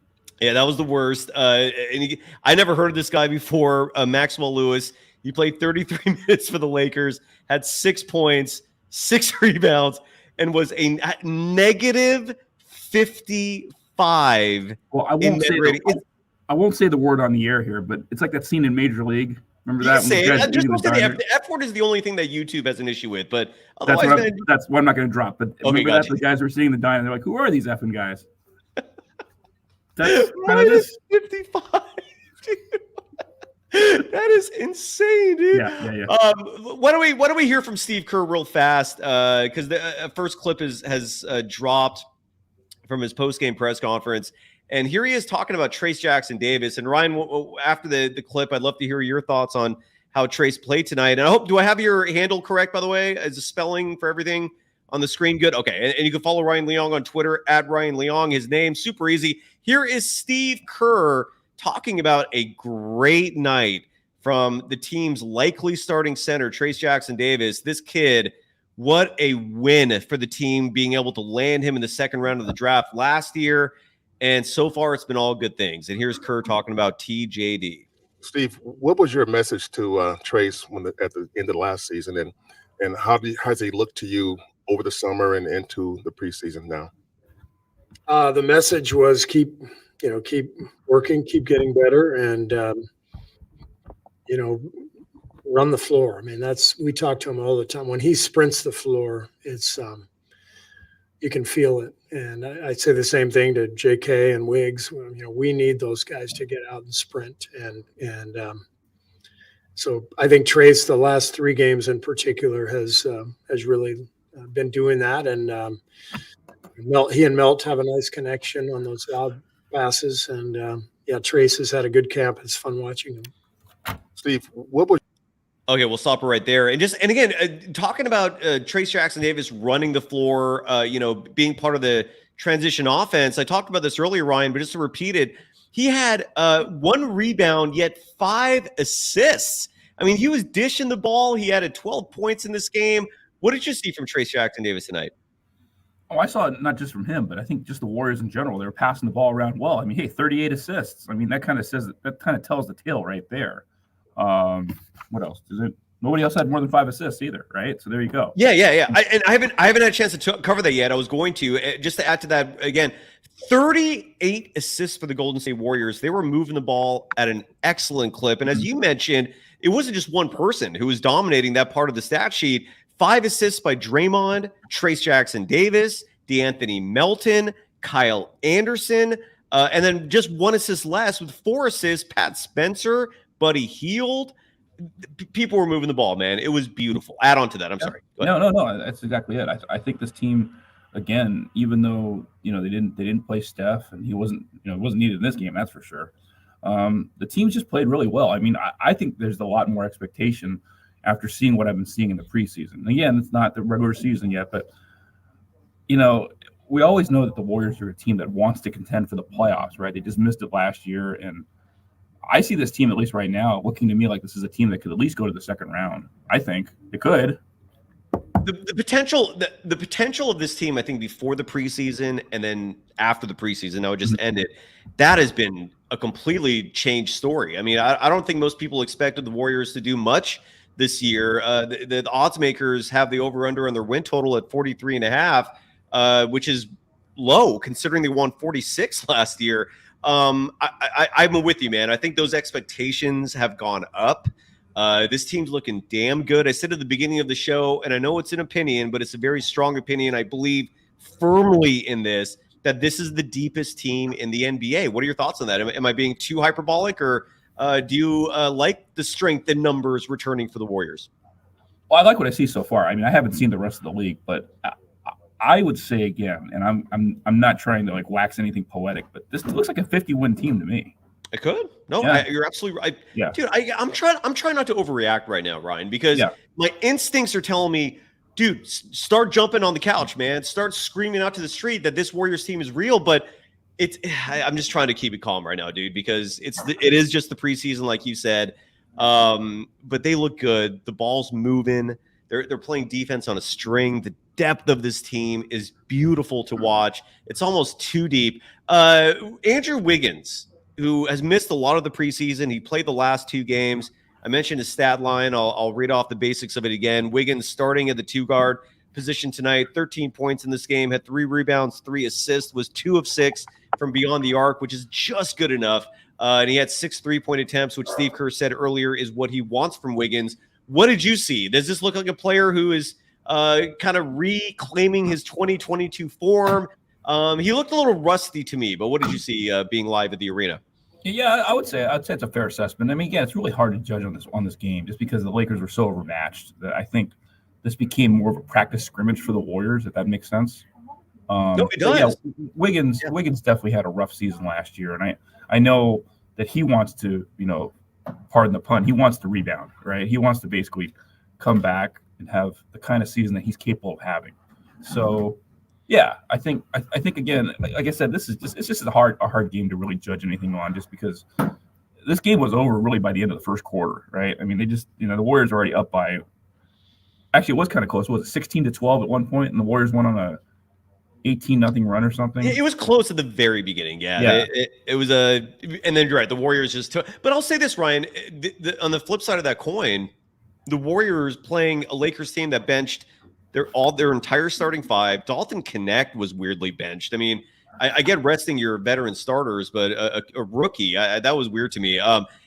Yeah, that was the worst. I never heard of this guy before. Maxwell Lewis. He played 33 minutes for the Lakers, had 6 points, 6 rebounds, and was a negative 55. Well, I won't say the word on the air here, but it's like that scene in Major League. Remember that? The F word is the only thing that YouTube has an issue with, but otherwise, that's what I'm not going to drop. But okay, remember that the guys were sitting in the diner, they're like, "Who are these effing guys?" That's kind of this 55. That is insane, dude. Yeah. Why don't we hear from Steve Kerr real fast? Because the first clip has dropped from his post-game press conference. And here he is talking about Trayce Jackson-Davis. And Ryan, after the clip, I'd love to hear your thoughts on how Trayce played tonight. And do I have your handle correct, by the way? Is the spelling for everything on the screen good? Okay. And you can follow Ryan Leong on Twitter, @Ryan Leong. His name, super easy. Here is Steve Kerr talking about a great night from the team's likely starting center, Trayce Jackson-Davis. This kid, what a win for the team, being able to land him in the second round of the draft last year. And so far, it's been all good things. And here's Kerr talking about TJD. Steve, what was your message to Trayce at the end of the last season, and how has he looked to you over the summer and into the preseason now? The message was keep working, keep getting better, and run the floor. I mean, we talk to him all the time. When he sprints the floor, it's you can feel it. And I'd say the same thing to JK and Wiggs. We need those guys to get out and sprint. And so I think Trayce, the last 3 games in particular, has really been doing that. And he and Melt have a nice connection on those loud passes. And Trayce has had a good camp. It's fun watching him. Steve, what was? Okay, we'll stop it right there. And again, talking about Trayce Jackson-Davis running the floor, being part of the transition offense. I talked about this earlier, Ryan, but just to repeat it, he had 1 rebound, yet 5 assists. I mean, he was dishing the ball. He added 12 points in this game. What did you see from Trayce Jackson-Davis tonight? Oh, I saw it not just from him, but I think just the Warriors in general. They were passing the ball around well. I mean, 38 assists. I mean, that kind of tells the tale right there. What else? Nobody else had more than 5 assists either, right? So there you go. Yeah. I haven't had a chance to cover that yet. I was going to. Just to add to that, again, 38 assists for the Golden State Warriors. They were moving the ball at an excellent clip. And as you mentioned, it wasn't just one person who was dominating that part of the stat sheet. 5 assists by Draymond, Trayce Jackson-Davis, DeAnthony Melton, Kyle Anderson, and then just 1 assist less with 4 assists, Pat Spencer, Buddy Hield. People were moving the ball, man. It was beautiful. Add on to that. I'm sorry. No. That's exactly it. I think this team, again, even though they didn't play Steph and he wasn't needed in this game, that's for sure. The team's just played really well. I mean, I think there's a lot more expectation after seeing what I've been seeing in the preseason. Again, it's not the regular season yet, but we always know that the Warriors are a team that wants to contend for the playoffs, right? They just missed it last year, and I see this team, at least right now, looking to me like this is a team that could at least go to the second round. I think it could. The potential of this team, I think, before the preseason and then after the preseason, now it just ended, that has been a completely changed story. I mean, I don't think most people expected the Warriors to do much this year. The odds makers have the over-under on their win total at 43.5, which is low considering they won 46 last year. I'm with you, man. I think those expectations have gone up. This team's looking damn good. I said at the beginning of the show, and I know it's an opinion, but it's a very strong opinion. I believe firmly in this, that this is the deepest team in the NBA. What are your thoughts on that? Am I being too hyperbolic, or do you like the strength in numbers returning for the Warriors? Well, I like what I see so far. I mean, I haven't seen the rest of the league, but I would say again, and I'm not trying to like wax anything poetic, but this looks like a 50-win team to me. It could. No, Yeah. you're absolutely right. Yeah. Dude, I'm trying not to overreact right now, Ryan, because my instincts are telling me, dude, start jumping on the couch, man. Start screaming out to the street that this Warriors team is real. But I'm just trying to keep it calm right now, dude, because it is just the preseason, like you said. But they look good. The ball's moving. They're playing defense on a string. The depth of this team is beautiful to watch. It's almost too deep. Andrew Wiggins, who has missed a lot of the preseason. He played the last 2 games. I mentioned his stat line. I'll read off the basics of it again. Wiggins starting at the 2-guard position tonight, 13 points in this game, had 3 rebounds, 3 assists, was 2 of 6 from beyond the arc, which is just good enough. And he had 6 3-point attempts, which Steve Kerr said earlier is what he wants from Wiggins. What did you see? Does this look like a player who is kind of reclaiming his 2022 form? He looked a little rusty to me, but what did you see being live at the arena? Yeah, I'd say it's a fair assessment. I mean, again, it's really hard to judge on this game just because the Lakers were so overmatched that I think this became more of a practice scrimmage for the Warriors, if that makes sense. No, it does. Yeah, Wiggins definitely had a rough season last year, and I know that he wants to, pardon the pun, he wants to rebound, right? He wants to basically come back and have the kind of season that he's capable of having. So, yeah, I think again, like I said, it's just a hard game to really judge anything on, just because this game was over really by the end of the first quarter, right? I mean, they just, the Warriors are already up by. Actually, it was kind of close. Was it 16-12 at one point, and the Warriors went on a 18-0 run or something? It was close at the very beginning. Yeah. It was and then you're right. The Warriors just took. But I'll say this, Ryan. On the flip side of that coin, the Warriors playing a Lakers team that benched their entire starting 5. Dalton Connect was weirdly benched. I mean, I get resting your veteran starters, but a rookie that was weird to me.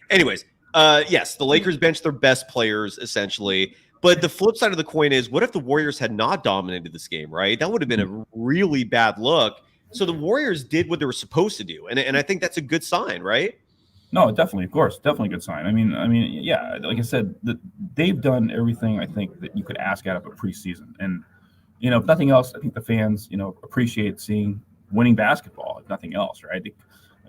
Anyways, yes, the Lakers benched their best players essentially. But the flip side of the coin is, what if the Warriors had not dominated this game, right? That would have been a really bad look. So the Warriors did what they were supposed to do. And I think that's a good sign, right? No, definitely, of course. Definitely a good sign. I mean, yeah, like I said, they've done everything I think that you could ask out of a preseason. And, if nothing else, I think the fans, appreciate seeing winning basketball, if nothing else, right?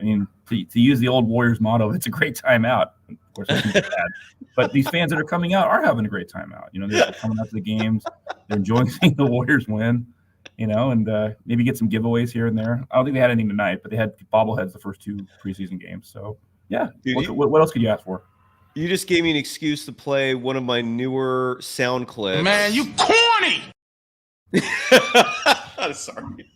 I mean, to use the old Warriors motto, it's a great time out. Of course, that's bad. But these fans that are coming out are having a great time out. They're coming out to the games. They're enjoying seeing the Warriors win, and maybe get some giveaways here and there. I don't think they had anything tonight, but they had bobbleheads the first 2 preseason games. So, yeah. Dude, what else could you ask for? You just gave me an excuse to play one of my newer sound clips. Man, you corny! I'm sorry.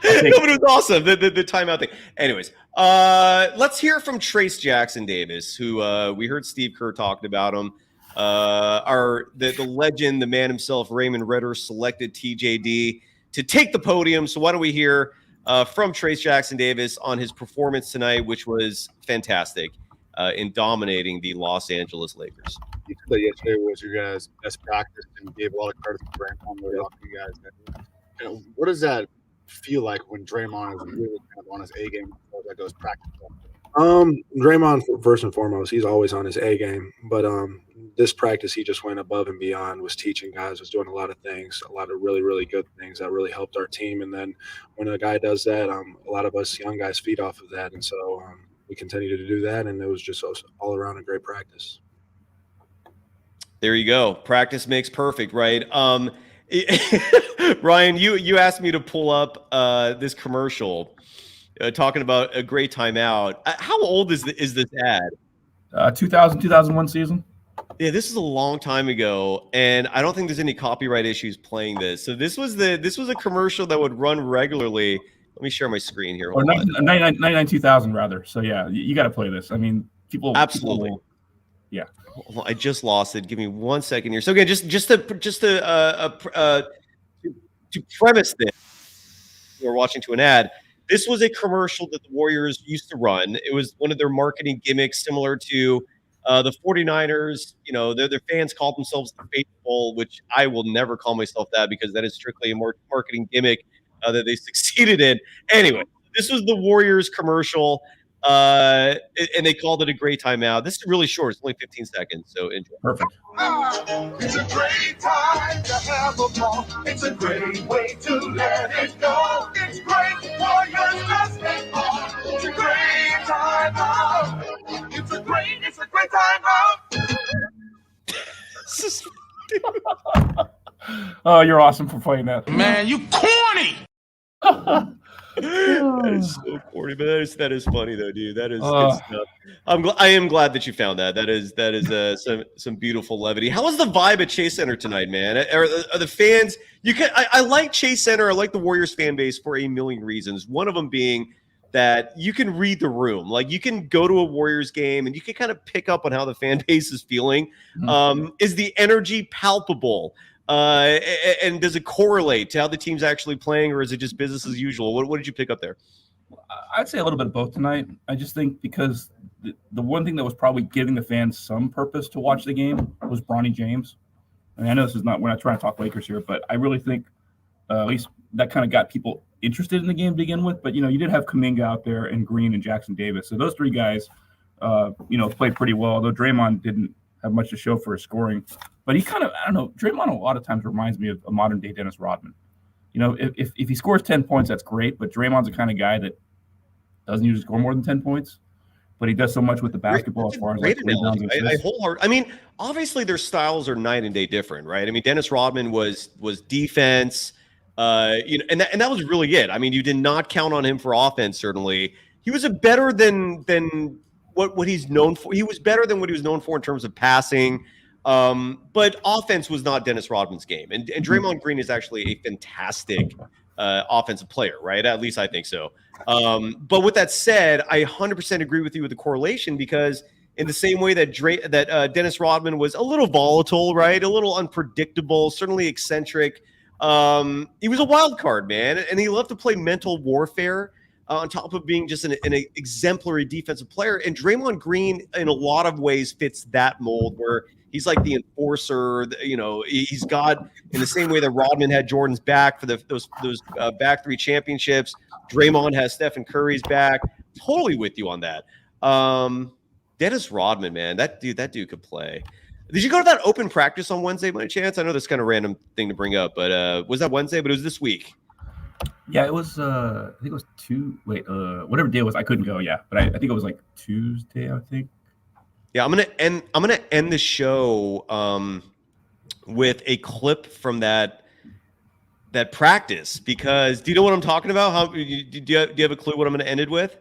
No, but it was awesome. The timeout thing. Anyways, let's hear from Trayce Jackson-Davis, who we heard Steve Kerr talking about him. The legend, the man himself, Raymond Ritter, selected TJD to take the podium. So why don't we hear from Trayce Jackson-Davis on his performance tonight, which was fantastic in dominating the Los Angeles Lakers. You said that yesterday was your guys' best practice and gave a lot of credit to Draymond really off you guys. What does that feel like when Draymond is really kind of on his A game that goes practice? Draymond, first and foremost, he's always on his A game. But this practice, he just went above and beyond, was teaching guys, was doing a lot of things, a lot of really, really good things that really helped our team. And then when a guy does that, a lot of us young guys feed off of that. And so we continue to do that. And it was just all around a great practice. There you go. Practice makes perfect, right? Ryan, you asked me to pull up this commercial talking about a great timeout. How old is this ad? 2001 season. Yeah, this is a long time ago, and I don't think there's any copyright issues playing this. So this was a commercial that would run regularly. Let me share my screen here. Or 99 2000 rather. So yeah, you got to play this. I mean, people absolutely. Yeah. Well, I just lost it. Give me 1 second here. So again, just to premise this, we're watching to an ad. This was a commercial that the Warriors used to run. It was one of their marketing gimmicks, similar to the 49ers. Their fans called themselves the Faithful, which I will never call myself that because that is strictly a marketing gimmick that they succeeded in. Anyway, this was the Warriors commercial. And they called it a great timeout. This is really short. It's only 15 seconds, so enjoy. Perfect. It's a great time to have a ball. It's a great way to let it go. It's great for your basketball. It's a great time out. It's a great time out. Oh, you're awesome for playing that. Man, you corny. That is so corny, but that is funny though, dude. That is good stuff. I am glad that you found that. That is some beautiful levity. How was the vibe at Chase Center tonight, man? Are the fans? I like Chase Center. I like the Warriors fan base for a million reasons. One of them being that you can read the room. Like you can go to a Warriors game and you can kind of pick up on how the fan base is feeling. Is the energy palpable? And does it correlate to how the team's actually playing, or is it just business as usual? What did you pick up there? I'd say a little bit of both tonight. I just think because the one thing that was probably giving the fans some purpose to watch the game was Bronny James. I mean, I know we're not trying to talk Lakers here, but I really think at least that kind of got people interested in the game to begin with. But, you did have Kaminga out there and Green and Jackson Davis. So those three guys, played pretty well, although Draymond didn't have much to show for his scoring. But he kind of, I don't know, Draymond a lot of times reminds me of a modern-day Dennis Rodman. If he scores 10 points, that's great, but Draymond's the kind of guy that doesn't usually score more than 10 points, but he does so much with the basketball as far as rebounds and assists. I mean, obviously their styles are night and day different, right? I mean, Dennis Rodman was defense, and that was really it. I mean, you did not count on him for offense, certainly. He was better than what he's known for. He was better than what he was known for in terms of passing. But offense was not Dennis Rodman's game. And Draymond Green is actually a fantastic offensive player, right? At least I think so. But with that said, I 100% agree with you with the correlation, because in the same way that Dennis Rodman was a little volatile, right? A little unpredictable, certainly eccentric. He was a wild card, man. And he loved to play mental warfare on top of being just an exemplary defensive player. And Draymond Green, in a lot of ways, fits that mold where he's like the enforcer. He's got, in the same way that Rodman had Jordan's back for those back three championships, Draymond has Stephen Curry's back. Totally with you on that. Dennis Rodman, man, that dude could play. Did you go to that open practice on Wednesday by chance? I know that's kind of a random thing to bring up, but was that Wednesday? But it was this week. Yeah, it was. I think it was whatever day it was. I couldn't go. Yeah, but I think it was like Tuesday. I think. Yeah, I'm gonna end the show with a clip from that practice, because do you know what I'm talking about? Do you have a clue what I'm gonna end it with?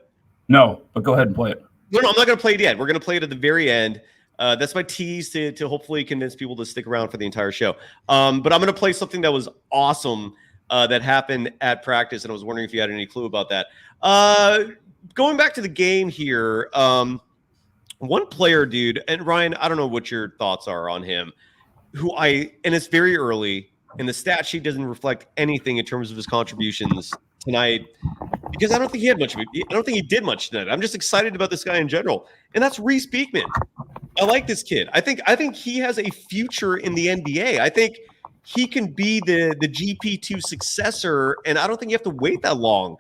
No, but go ahead and play it. No, I'm not gonna play it yet. We're gonna play it at the very end. That's my tease to hopefully convince people to stick around for the entire show. But I'm gonna play something that was awesome. That happened at practice, and I was wondering if you had any clue about that. Going back to the game here, one player, dude, and Ryan, I don't know what your thoughts are on him, and it's very early, and the stat sheet doesn't reflect anything in terms of his contributions tonight, because I don't think he had much of it. I don't think he did much tonight. I'm just excited about this guy in general, and that's Reese Beekman. I like this kid. I think he has a future in the NBA. I think he can be the GP2 successor, and I don't think you have to wait that long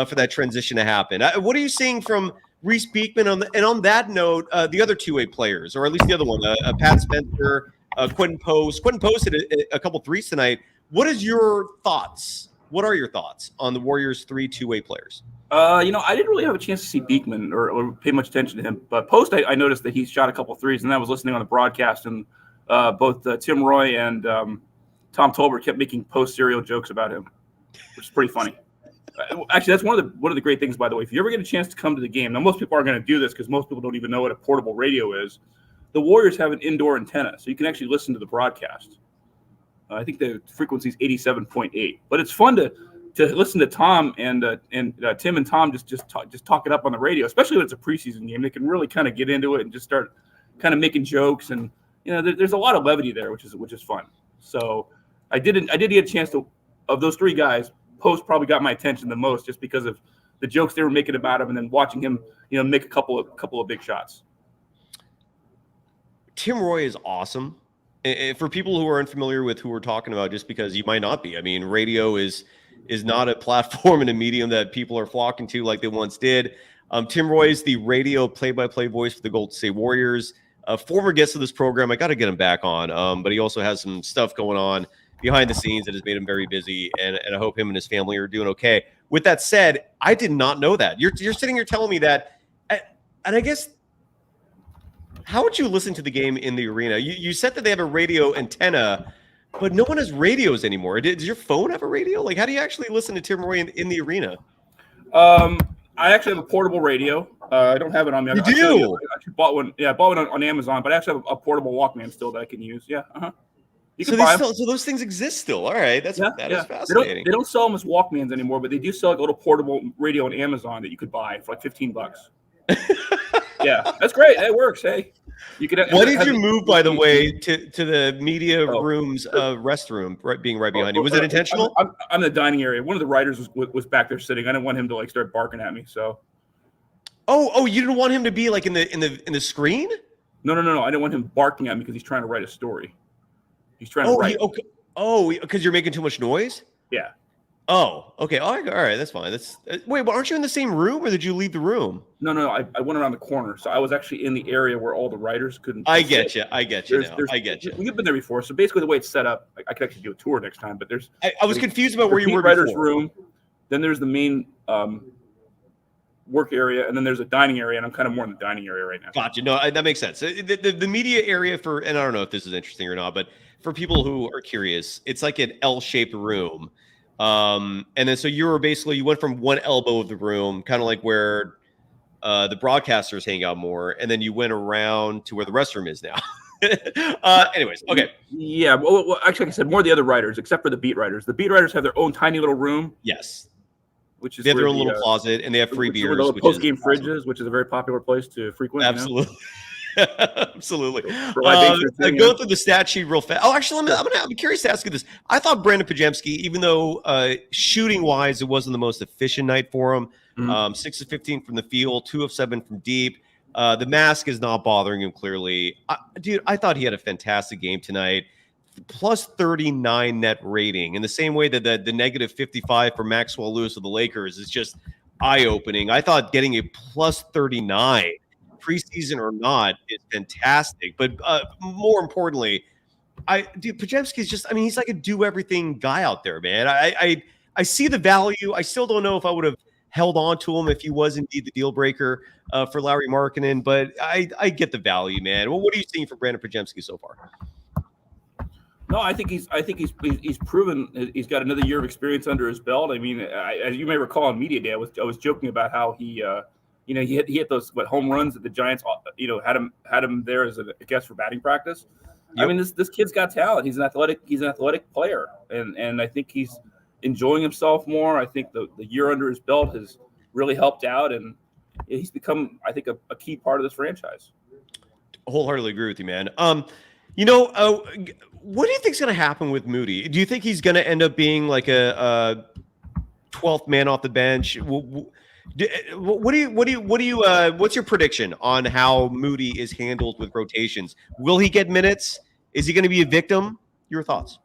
for that transition to happen. What are you seeing from Reese Beekman? And on that note, the other two-way players, or at least the other one, Pat Spencer, Quentin Post. Quentin Post hit a couple threes tonight. What are your thoughts on the Warriors' two-way players? I didn't really have a chance to see Beekman or pay much attention to him. But Post, I noticed that he shot a couple threes, and I was listening on the broadcast, and both Tim Roy and Tom Tolbert kept making post-serial jokes about him, which is pretty funny. Actually, that's one of the great things, by the way. If you ever get a chance to come to the game, now most people aren't going to do this because most people don't even know what a portable radio is. The Warriors have an indoor antenna, so you can actually listen to the broadcast. I think the frequency is 87.8. But it's fun to listen to Tom and Tim and Tom just talk it up on the radio, especially when it's a preseason game. They can really kind of get into it and just start kind of making jokes, and there's a lot of levity there, which is fun. So I did get a chance to, of those three guys, Post probably got my attention the most just because of the jokes they were making about him, and then watching him, make a couple of big shots. Tim Roy is awesome. And for people who are unfamiliar with who we're talking about, just because you might not be, I mean, radio is not a platform and a medium that people are flocking to like they once did. Tim Roy is the radio play-by-play voice for the Golden State Warriors. A former guest of this program. I got to get him back on, but he also has some stuff going on behind the scenes that has made him very busy, and I hope him and his family are doing okay. With that said, I did not know that. You're sitting here telling me that, and I guess, how would you listen to the game in the arena? You said that they have a radio antenna, but no one has radios anymore. Does your phone have a radio? Like, how do you actually listen to Tim Roy in the arena? I actually have a portable radio. I don't have it on me. You do? I actually bought one. Yeah, I bought one on Amazon, but I actually have a portable Walkman still that I can use. Yeah. You can buy them. So those things exist still. All right. That is fascinating. They don't sell them as Walkmans anymore, but they do sell like a little portable radio on Amazon that you could buy for like $15. Yeah, that's great. That works. Hey, you could. Why did you move, by the way, to the media room's restroom, being right behind you? Was it intentional? I'm in the dining area. One of the writers was back there sitting. I didn't want him to like start barking at me. So. Oh, you didn't want him to be like in the screen? No. I didn't want him barking at me because he's trying to write a story. He's trying to write. Because you're making too much noise? Yeah. Oh, okay. All right. That's fine. Wait, but aren't you in the same room, or did you leave the room? No. I went around the corner, so I was actually in the area where all the writers couldn't. I get you. I get you. You've been there before, so basically the way it's set up, I could actually do a tour next time. But there's. I was confused about where you were. Writers' before. room. Then there's the main work area, and then there's a dining area, and I'm kind of more in the dining area right now. Gotcha. No, that makes sense. The media area and I don't know if this is interesting or not, but for people who are curious, it's like an L-shaped room. And then so you went from one elbow of the room, kind of like where the broadcasters hang out more, and then you went around to where the restroom is now. Anyways, okay. Yeah, well, actually, like I said, more of the other writers, except for the beat writers. The beat writers have their own tiny little room. Yes. Which is they have their own little closet, and they have free beers. Post-game fridges, which is a very popular place to frequent. Absolutely. Absolutely. Go through the stat sheet real fast. Oh, actually, I'm curious to ask you this. I thought Brandon Podziemski, even though shooting wise, it wasn't the most efficient night for him. 6 of 15 from the field, 2 of 7 from deep. The mask is not bothering him clearly. I thought he had a fantastic game tonight. Plus 39 net rating in the same way that the negative 55 for Maxwell Lewis of the Lakers is just eye-opening. I thought getting a plus 39 preseason or not is fantastic. But more importantly, Podziemski's just, he's like a do-everything guy out there, man. I see the value. I still don't know if I would have held on to him if he was indeed the deal breaker for Lauri Markkanen, but I get the value, man. Well, what are you seeing for Brandon Podziemski so far? No, I think he's proven he's got another year of experience under his belt. I mean, as you may recall on media day, I was joking about how he hit those home runs that the Giants had him there as a guest for batting practice. Yep. I mean, this kid's got talent. He's an athletic player, and I think he's enjoying himself more. I think the year under his belt has really helped out, and he's become, I think, a key part of this franchise. Wholeheartedly agree with you, man. What do you think is going to happen with Moody? Do you think he's going to end up being like a 12th man off the bench? What's your prediction on how Moody is handled with rotations? Will he get minutes? Is he going to be a victim? Your thoughts?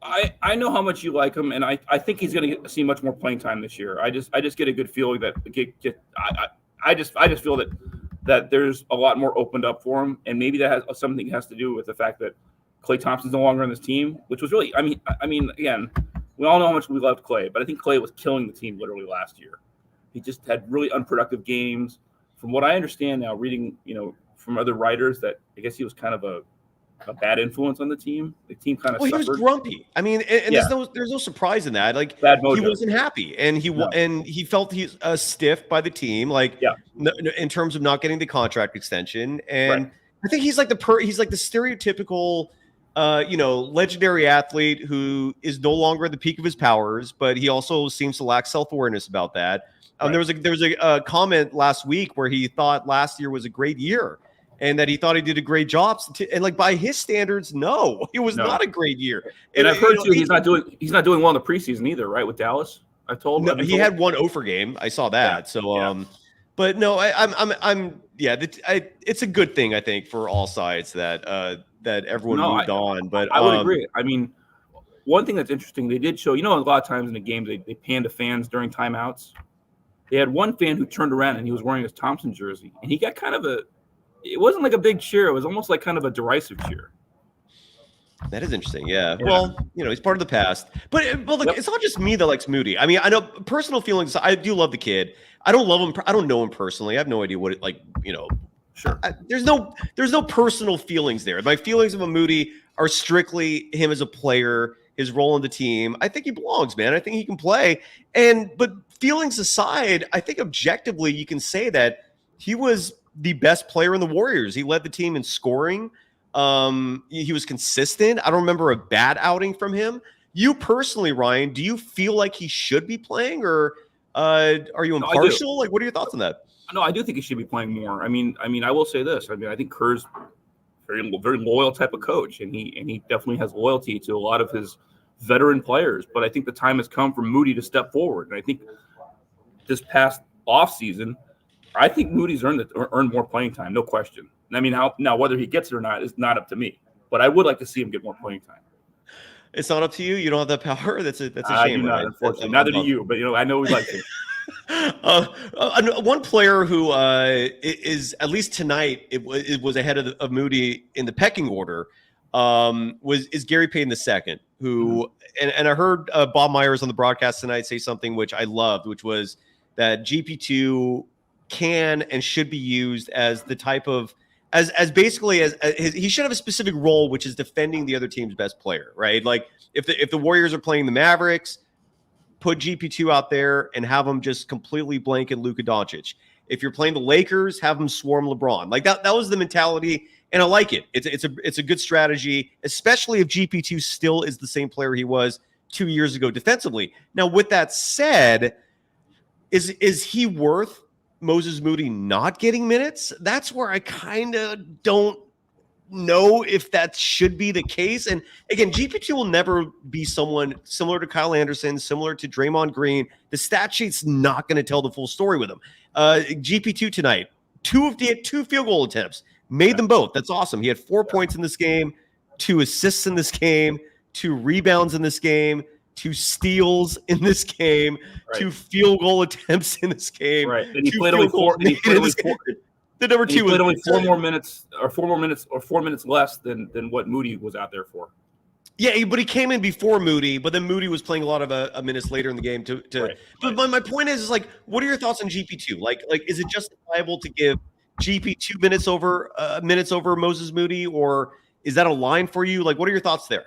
I know how much you like him, and I think he's going to see much more playing time this year. I just get a good feeling that I just feel that there's a lot more opened up for him, and maybe that has something has to do with the fact that Klay Thompson's no longer on this team, which was really, I mean, again, we all know how much we loved Klay, but I think Klay was killing the team literally last year. He just had really unproductive games. From what I understand now, reading, from other writers, that I guess he was kind of a bad influence on the team. The team kind of suffered. He was grumpy. I mean, and there's no surprise in that. Like, he wasn't happy, and he felt he's stiff by the team, in terms of not getting the contract extension. And right. I think he's like the stereotypical, legendary athlete who is no longer at the peak of his powers, but he also seems to lack self-awareness about that. Right. There was a comment last week where he thought last year was a great year, and that he thought he did a great job. And by his standards, no, it was not a great year. And I've heard too, he's not doing well in the preseason either, right? With Dallas, I told him. No, he had one over game. I saw that. Yeah. So, but no, it's a good thing, I think, for all sides that everyone moved on. But I would agree. I mean, one thing that's interesting, they did show, a lot of times in the games they pan to fans during timeouts. they had one fan who turned around and he was wearing his Thompson jersey, and he got kind of it wasn't like a big cheer. It was almost like kind of a derisive cheer. That is interesting. Yeah. Well, he's part of the past. But look, It's not just me that likes Moody. I mean, I know personal feelings. I do love the kid. I don't love him. I don't know him personally. I have no idea what Sure. There's no personal feelings there. My feelings of a Moody are strictly him as a player, his role in the team. I think he belongs, man. I think he can play. But feelings aside, I think objectively you can say that he was the best player in the Warriors. He led the team in scoring. He was consistent. I don't remember a bad outing from him. You personally, Ryan, do you feel like he should be playing, or are you impartial? Like, what are your thoughts on that? No, I do think he should be playing more. I mean, I will say this. I mean, I think Kerr's very loyal type of coach, and he definitely has loyalty to a lot of his veteran players. But I think the time has come for Moody to step forward. And I think this past offseason, I think Moody's earned more playing time, no question. I mean, now whether he gets it or not is not up to me, but I would like to see him get more playing time. It's not up to you. You don't have that power. That's a shame. I do not, unfortunately. Neither do you, but I know we'd like to. One player who is, at least tonight, it was ahead of Moody in the pecking order, is Gary Payton II, who and I heard Bob Myers on the broadcast tonight say something which I loved, which was that GP2 can and should be used as the type of as basically as he should have a specific role, which is defending the other team's best player, right? Like if the Warriors are playing the Mavericks, put GP2 out there and have them just completely blanket Luka Doncic. If you're playing the Lakers, have them swarm LeBron. Like that was the mentality, and I like it. It's a good strategy, especially if GP2 still is the same player he was 2 years ago defensively. Now, with that said, is he worth Moses Moody not getting minutes? That's where I kind of don't know if that should be the case. And again, GP2 will never be someone similar to Kyle Anderson, similar to Draymond Green. The stat sheet's not going to tell the full story with him. GP2 tonight, he had two field goal attempts, made them both. That's awesome. He had 4 points in this game, 2 assists in this game, 2 rebounds in this game, 2 steals in this game, right. 2 field goal attempts in this game. Right. And he played only 4. The number 2 was only 4 more minutes or 4 minutes less than what Moody was out there for. Yeah, but he came in before Moody, but then Moody was playing a lot of minutes later in the game. Right. But my point is like, what are your thoughts on GP2? Like, is it justifiable to give GP2 minutes over Moses Moody, or is that a line for you? Like, what are your thoughts there?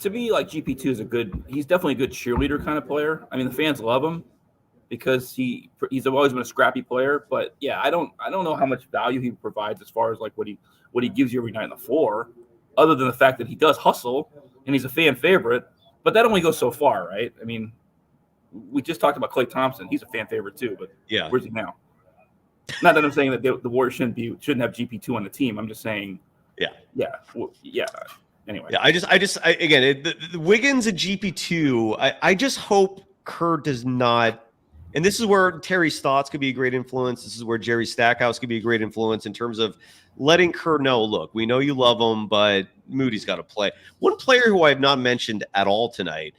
To me, like GP2 is he's definitely a good cheerleader kind of player. I mean, the fans love him because he's always been a scrappy player. But yeah, I don't know how much value he provides as far as like what he gives you every night on the floor, other than the fact that he does hustle and he's a fan favorite. But that only goes so far, right? I mean, we just talked about Klay Thompson. He's a fan favorite too, but yeah, where's he now? Not that I'm saying that the Warriors shouldn't have GP2 on the team. I'm just saying, yeah. Anyway, yeah, the Wiggins and GP2. I just hope Kerr does not. And this is where Terry Stotts could be a great influence. This is where Jerry Stackhouse could be a great influence in terms of letting Kerr know, look, we know you love him, but Moody's got to play. One player who I have not mentioned at all tonight,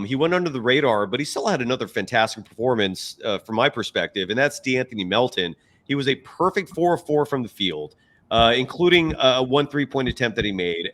he went under the radar, but he still had another fantastic performance from my perspective, and that's DeAnthony Melton. He was a perfect 4 of 4 from the field, including a 1 3-point attempt that he made.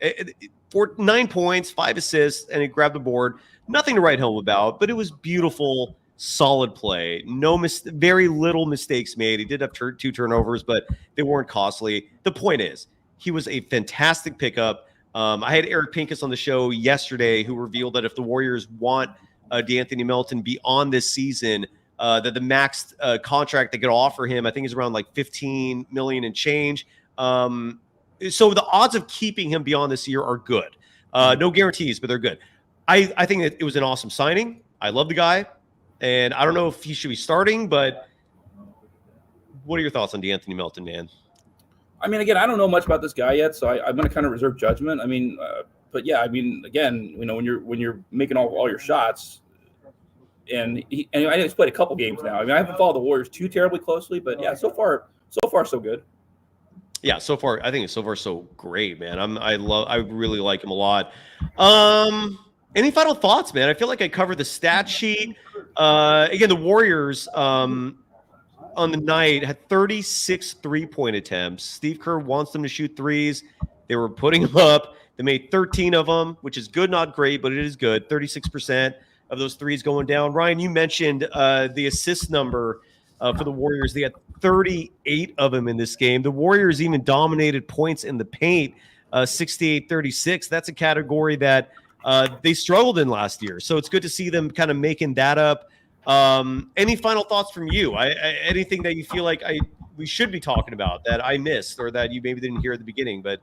For 9 points, 5 assists, and he grabbed the board. Nothing to write home about, but it was beautiful, solid play. Very little mistakes made. He did have 2 turnovers, but they weren't costly. The point is, he was a fantastic pickup. I had Eric Pincus on the show yesterday, who revealed that if the Warriors want DeAnthony Melton beyond this season, that the max contract they could offer him, I think, is around like $15 million and change. So the odds of keeping him beyond this year are good. No guarantees, but they're good. I think that it was an awesome signing. I love the guy, and I don't know if he should be starting, but what are your thoughts on DeAnthony Melton, man? I mean, again, I don't know much about this guy yet, so I'm going to kind of reserve judgment. I mean, but yeah, I mean, again, when you're making all your shots, and I know he's played a couple games now. I mean, I haven't followed the Warriors too terribly closely, but yeah, so far so good. Yeah, so far I think it's so great, man. I really like him a lot. Any final thoughts, man? I feel like I covered the stat sheet. Again, the Warriors on the night had 36 3-point attempts. Steve Kerr wants them to shoot threes. They were putting them up. They made 13 of them, which is good, not great, but it is good. 36% of those threes going down. Ryan, you mentioned the assist number for the Warriors. They had 38 of them in this game. The Warriors even dominated points in the paint, 68-36. That's a category that they struggled in last year. So it's good to see them kind of making that up. Any final thoughts from you? Anything that you feel like we should be talking about that I missed or that you maybe didn't hear at the beginning? But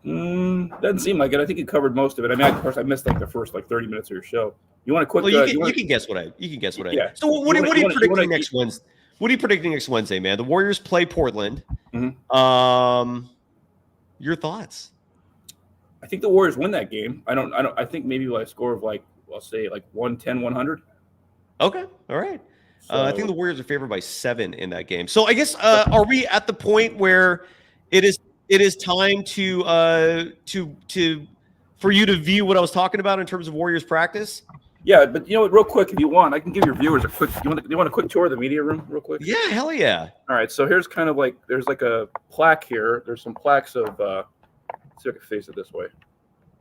doesn't seem like it. I think you covered most of it. I mean, of course, I missed like the first 30 minutes of your show. You want a quick? Well, you can guess what I. Yeah. So what are you predicting next Wednesday? What are you predicting next Wednesday, man? The Warriors play Portland. Mm-hmm. Your thoughts? I think the Warriors win that game. I think maybe by a score of I'll say 110, 100. Okay. All right. So, I think the Warriors are favored by 7 in that game. So I guess are we at the point where it is time to for you to view what I was talking about in terms of Warriors practice? Yeah, but real quick, if you want, I can give your viewers a quick. You want a quick tour of the media room, real quick? Yeah, hell yeah. All right, so here's kind of there's a plaque here. There's some plaques of. See if I can face it this way.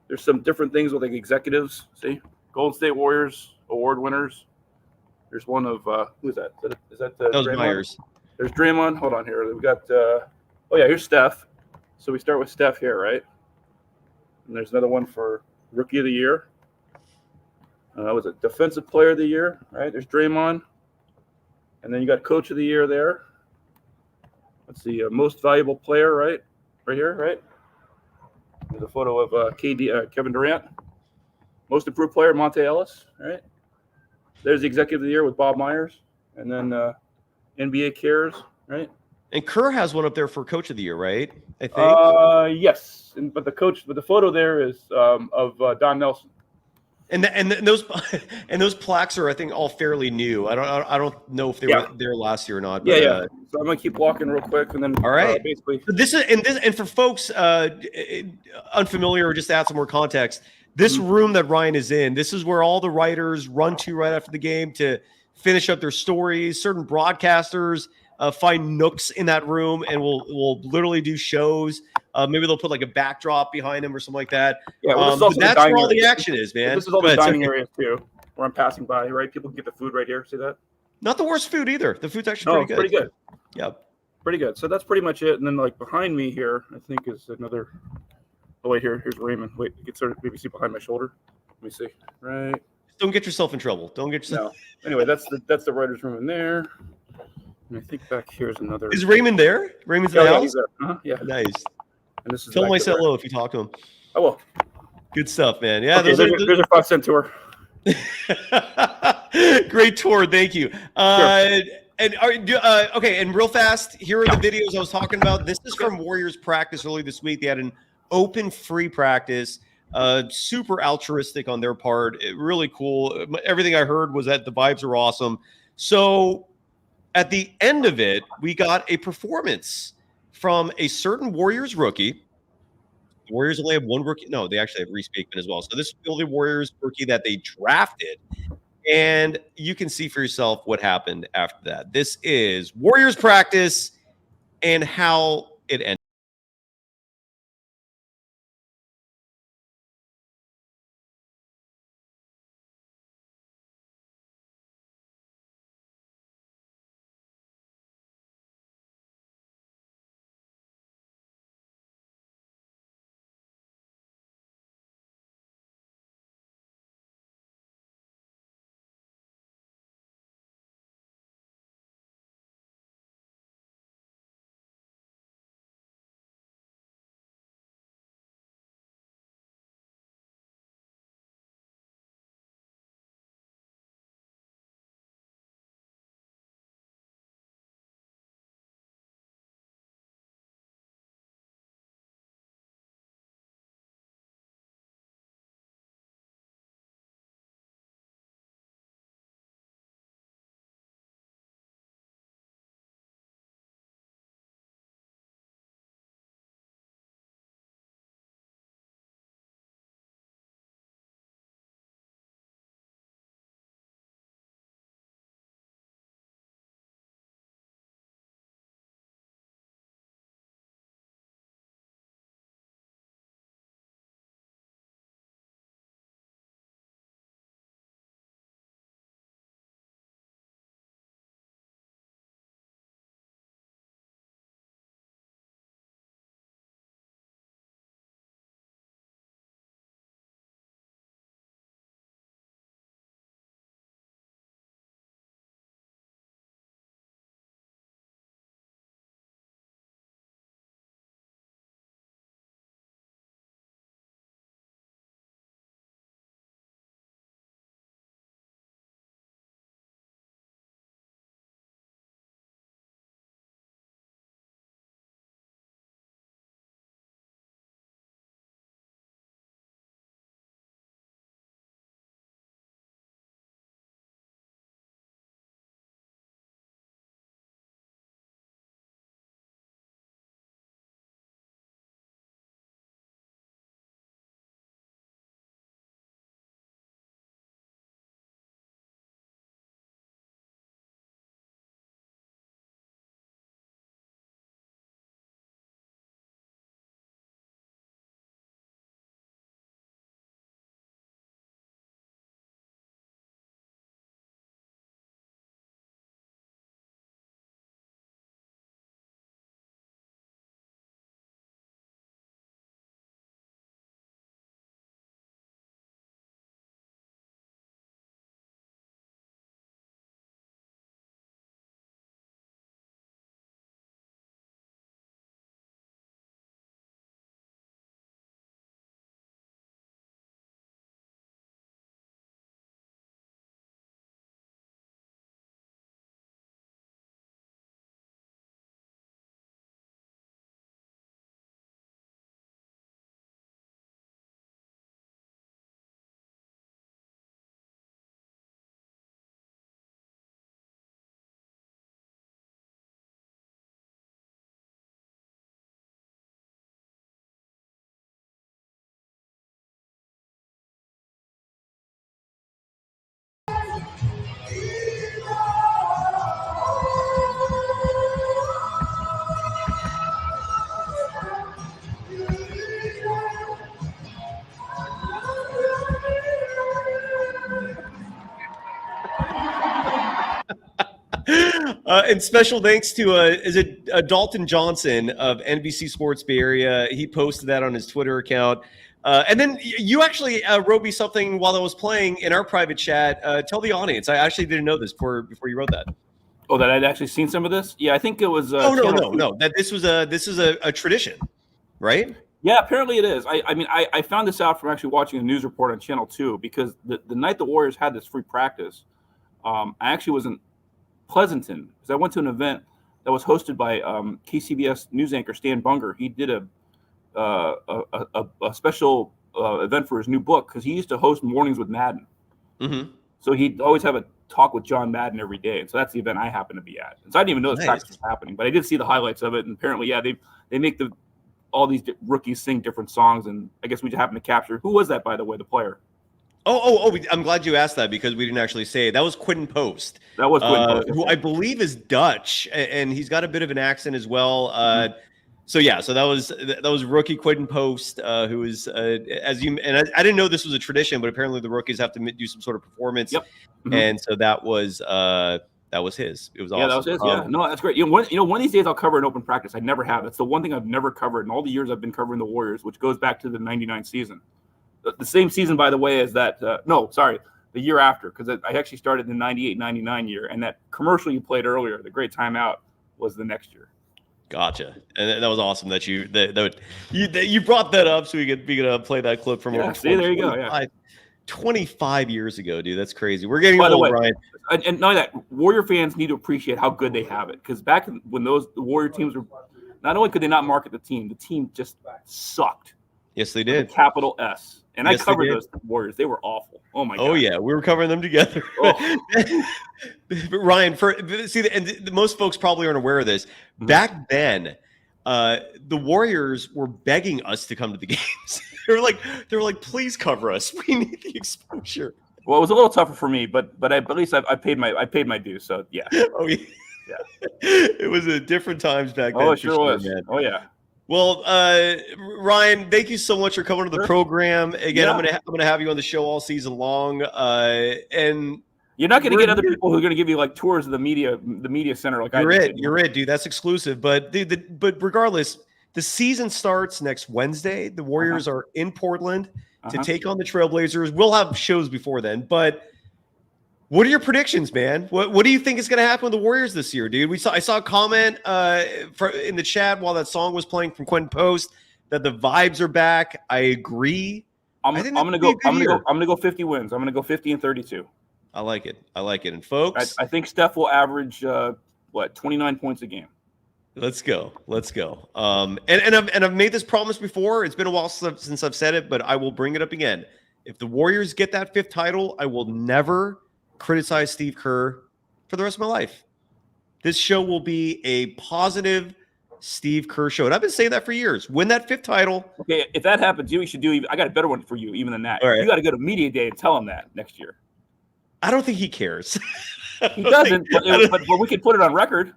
There's some different things with executives. See, Golden State Warriors award winners. There's one of who's that? Is that that was Draymond? Myers. There's Draymond. Hold on here. We got. Here's Steph. So we start with Steph here, right? And there's another one for Rookie of the Year. Was it Defensive Player of the Year? Right. There's Draymond. And then you got Coach of the Year there. Let's see. Most Valuable Player, right? Right here, right? There's a photo of Kevin Durant. Most Improved Player, Monte Ellis, right? There's the Executive of the Year with Bob Myers. And then NBA Cares, right? And Kerr has one up there for Coach of the Year, right? I think. Yes. But the photo there is of Don Nelson. And those plaques are, I think, all fairly new. I don't know if they were there last year or not. But, yeah. So I'm gonna keep walking real quick, and then all right. Basically, and for folks unfamiliar, or just to add some more context, this room that Ryan is in, this is where all the writers run to right after the game to finish up their stories. Certain broadcasters find nooks in that room and will literally do shows. Maybe they'll put a backdrop behind them or something like that. Yeah, well, that's where all the action is, man. This is all the dining areas too, where I'm passing by. Right, people can get the food right here. See that? Not the worst food either. The food's actually pretty good. Pretty good. Yeah, pretty good. So that's pretty much it. And then behind me here, I think is another. Oh wait, here's Raymond. Wait, you can sort of maybe see behind my shoulder. Let me see. Right. Don't get yourself in trouble. Don't get yourself. No. Anyway, that's the writers' room in there. And I think back here's another. Is Raymond there? Raymond's in the house? He's there. Yeah. Nice. And this is tell him I said hello if you talk to him. I will. Good stuff, man. Yeah, okay, there's a 5-cent tour. Great tour. Thank you. Sure. Okay, and real fast, here are the videos I was talking about. This is from Warriors practice early this week. They had an open free practice, super altruistic on their part. Really cool. Everything I heard was that the vibes are awesome. So at the end of it, we got a performance from a certain Warriors rookie. The Warriors only have one rookie. No, they actually have Reese Beekman as well. So this is the only Warriors rookie that they drafted. And you can see for yourself what happened after that. This is Warriors practice and how it ended. And special thanks to Dalton Johnson of NBC Sports Bay Area. He posted that on his Twitter account. And then you actually wrote me something while I was playing in our private chat. Tell the audience. I actually didn't know this before you wrote that. Oh, that I'd actually seen some of this? Yeah, I think it was. No. That this is a tradition, right? Yeah, apparently it is. I mean, I found this out from actually watching a news report on Channel 2 because the night the Warriors had this free practice, I actually was in Pleasanton because I went to an event that was hosted by KCBS news anchor Stan Bunger. He did a special event for his new book because he used to host Mornings with Madden. Mm-hmm. So he'd always have a talk with John Madden every day. And so that's the event I happened to be at. And so I didn't even know this practice was happening, but I did see the highlights of it. And apparently, yeah, they make all these rookies sing different songs. And I guess we just happened to capture. Who was that, by the way, the player? Oh! I'm glad you asked that because we didn't actually say it. That was Quentin Post. That was Quentin Post, who I believe is Dutch, and he's got a bit of an accent as well. So that was rookie Quentin Post, who is I didn't know this was a tradition, but apparently the rookies have to do some sort of performance. Yep. Mm-hmm. And so that was his. It was awesome. Yeah, that was his. Yeah, no, that's great. One of these days I'll cover an open practice. I never have. That's the one thing I've never covered in all the years I've been covering the Warriors, which goes back to the '99 season. The same season, by the way, as that. The year after, because I actually started in the '98-'99 year, and that commercial you played earlier, the Great Timeout, was the next year. Gotcha, and that was awesome that you brought that up so we could play that clip from. Yeah, see, there you go. Yeah, 25 years ago, dude. That's crazy. We're getting old, way, Ryan. And not that Warrior fans need to appreciate how good they have it, because back when the Warrior teams were, not only could they not market the team just sucked. Yes, they did. Capital S. And yes, I covered those Warriors. They were awful. Oh my god. Oh yeah, we were covering them together. Oh. But Ryan, most folks probably aren't aware of this. Mm-hmm. Back then, the Warriors were begging us to come to the games. they were like, please cover us. We need the exposure. Well, it was a little tougher for me, but at least I paid my dues. So yeah. Oh yeah. Yeah. It was a different times back then. Oh, it sure was. Man. Oh yeah. Well, Ryan, thank you so much for coming to the program. Again, I'm gonna have you on the show all season long. And you're not gonna get other people who are gonna give you like tours of the media center. Like you're it, dude. That's exclusive. But but regardless, the season starts next Wednesday. The Warriors are in Portland to take on the Trailblazers. We'll have shows before then, but. What are your predictions, man? What do you think is going to happen with the Warriors this year, dude? I saw a comment in the chat while that song was playing from Quentin Post that the vibes are back. I agree. I'm going to go 50 wins. I'm going to go 50 and 32. I like it. And folks, I think Steph will average 29 points a game. Let's go. And I've made this promise before. It's been a while since I've said it, but I will bring it up again. If the Warriors get that 5th title, I will never criticize Steve Kerr for the rest of my life. This show will be a positive Steve Kerr show. And I've been saying that for years. Win that 5th title. Okay, if that happens, you should do I got a better one for you even than that. Right. You got to go to Media Day and tell him that next year. I don't think he cares. He doesn't, but we could put it on record.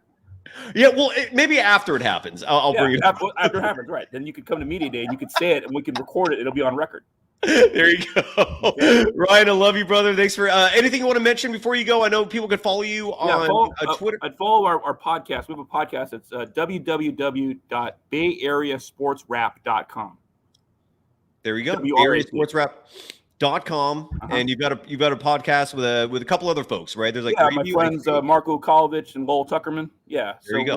Yeah, well, maybe after it happens. I'll bring it up. After it happens, right. Then you could come to Media Day and you could say it and we can record it. It'll be on record. There you go. Okay. Ryan, I love you, brother. Thanks for anything you want to mention before you go. I know people could follow you on Twitter. I'd follow our podcast. We have a podcast. It's www.bayareasportsrap.com. There you go. bayareasportsrap.com. And you've got a podcast with a couple other folks, right? There's my friends Marco Kolovich and Lowell Tuckerman. Yeah. There you go.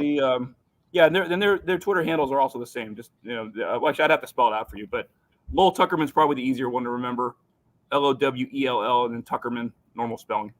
And their Twitter handles are also the same. Just actually, I'd have to spell it out for you, but Lowell Tuckerman's probably the easier one to remember. Lowell, and then Tuckerman, normal spelling.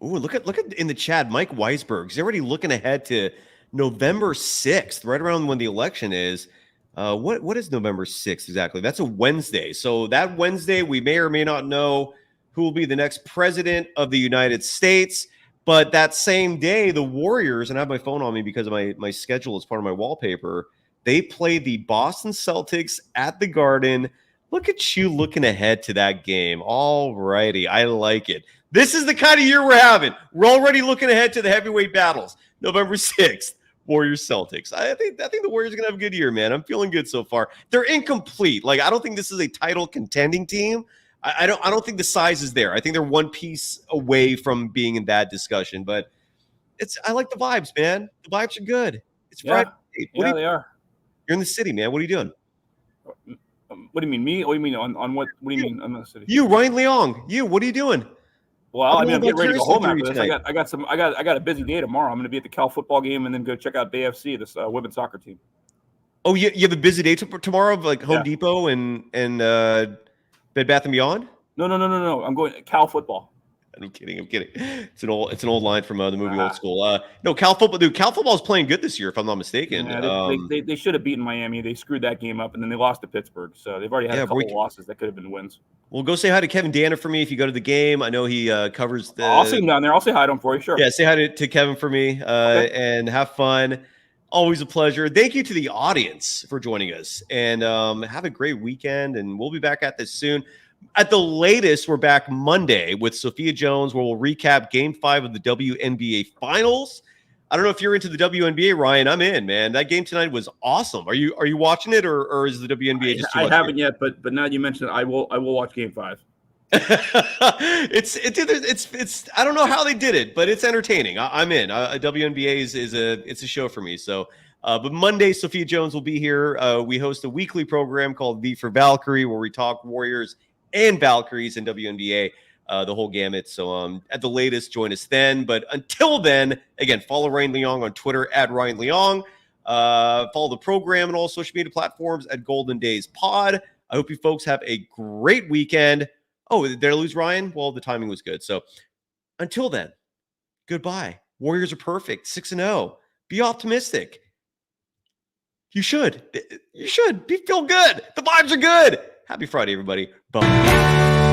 Ooh, look at in the chat, Mike Weisberg. He's already looking ahead to November 6th, right around when the election is. What is November 6th exactly? That's a Wednesday. So that Wednesday, we may or may not know who will be the next president of the United States. But that same day, the Warriors, and I have my phone on me because of my schedule as part of my wallpaper, they play the Boston Celtics at the Garden. Look at you looking ahead to that game. All righty. I like it. This is the kind of year we're having. We're already looking ahead to the heavyweight battles. November 6th, Warriors-Celtics. I think the Warriors are going to have a good year, man. I'm feeling good so far. They're incomplete. I don't think this is a title contending team. I don't think the size is there. I think they're one piece away from being in that discussion. But I like the vibes, man. The vibes are good. It's Yeah. Friday. Yeah, they are. You're in the city, man. What are you doing? What do you mean, me? What do you mean on what? What do you mean on the city? You, Ryan Leong. What are you doing? Well, I'm getting ready to go home after this. tonight. I got a busy day tomorrow. I'm going to be at the Cal football game and then go check out BFC, this women's soccer team. Oh, you have a busy day tomorrow, like Home Depot and Bed Bath & Beyond? No. I'm going to Cal football. I'm kidding. It's an old line from the movie Old School. No, Cal football. Dude, Cal football is playing good this year, if I'm not mistaken. Yeah, they should have beaten Miami. They screwed that game up, and then they lost to Pittsburgh. So they've already had a couple losses that could have been wins. Well, go say hi to Kevin Danner for me if you go to the game. I know he covers the. I'll see him down there. I'll say hi to him for you. Sure. Yeah, say hi to Kevin for me and have fun. Always a pleasure. Thank you to the audience for joining us, and have a great weekend. And we'll be back at this soon. At the latest, we're back Monday with Sophia Jones, where we'll recap Game 5 of the WNBA Finals. I don't know if you're into the WNBA, Ryan. I'm in, man. That game tonight was awesome. Are you watching it, or is the WNBA just too much? I haven't yet, but now you mentioned it, I will watch Game 5. It's I don't know how they did it, but it's entertaining. I'm in. WNBA is a show for me. So, but Monday, Sophia Jones will be here. We host a weekly program called V for Valkyrie, where we talk Warriors and Valkyries in WNBA, the whole gamut. So at the latest, join us then. But until then, again, follow Ryan Leong on Twitter at Ryan Leong. Follow the program and all social media platforms at Golden Days Pod. I hope you folks have a great weekend. Oh, did I lose Ryan? Well, the timing was good. So until then, goodbye. Warriors are perfect, 6-0. Be optimistic. You should. Feel good. The vibes are good. Happy Friday, everybody. Bye.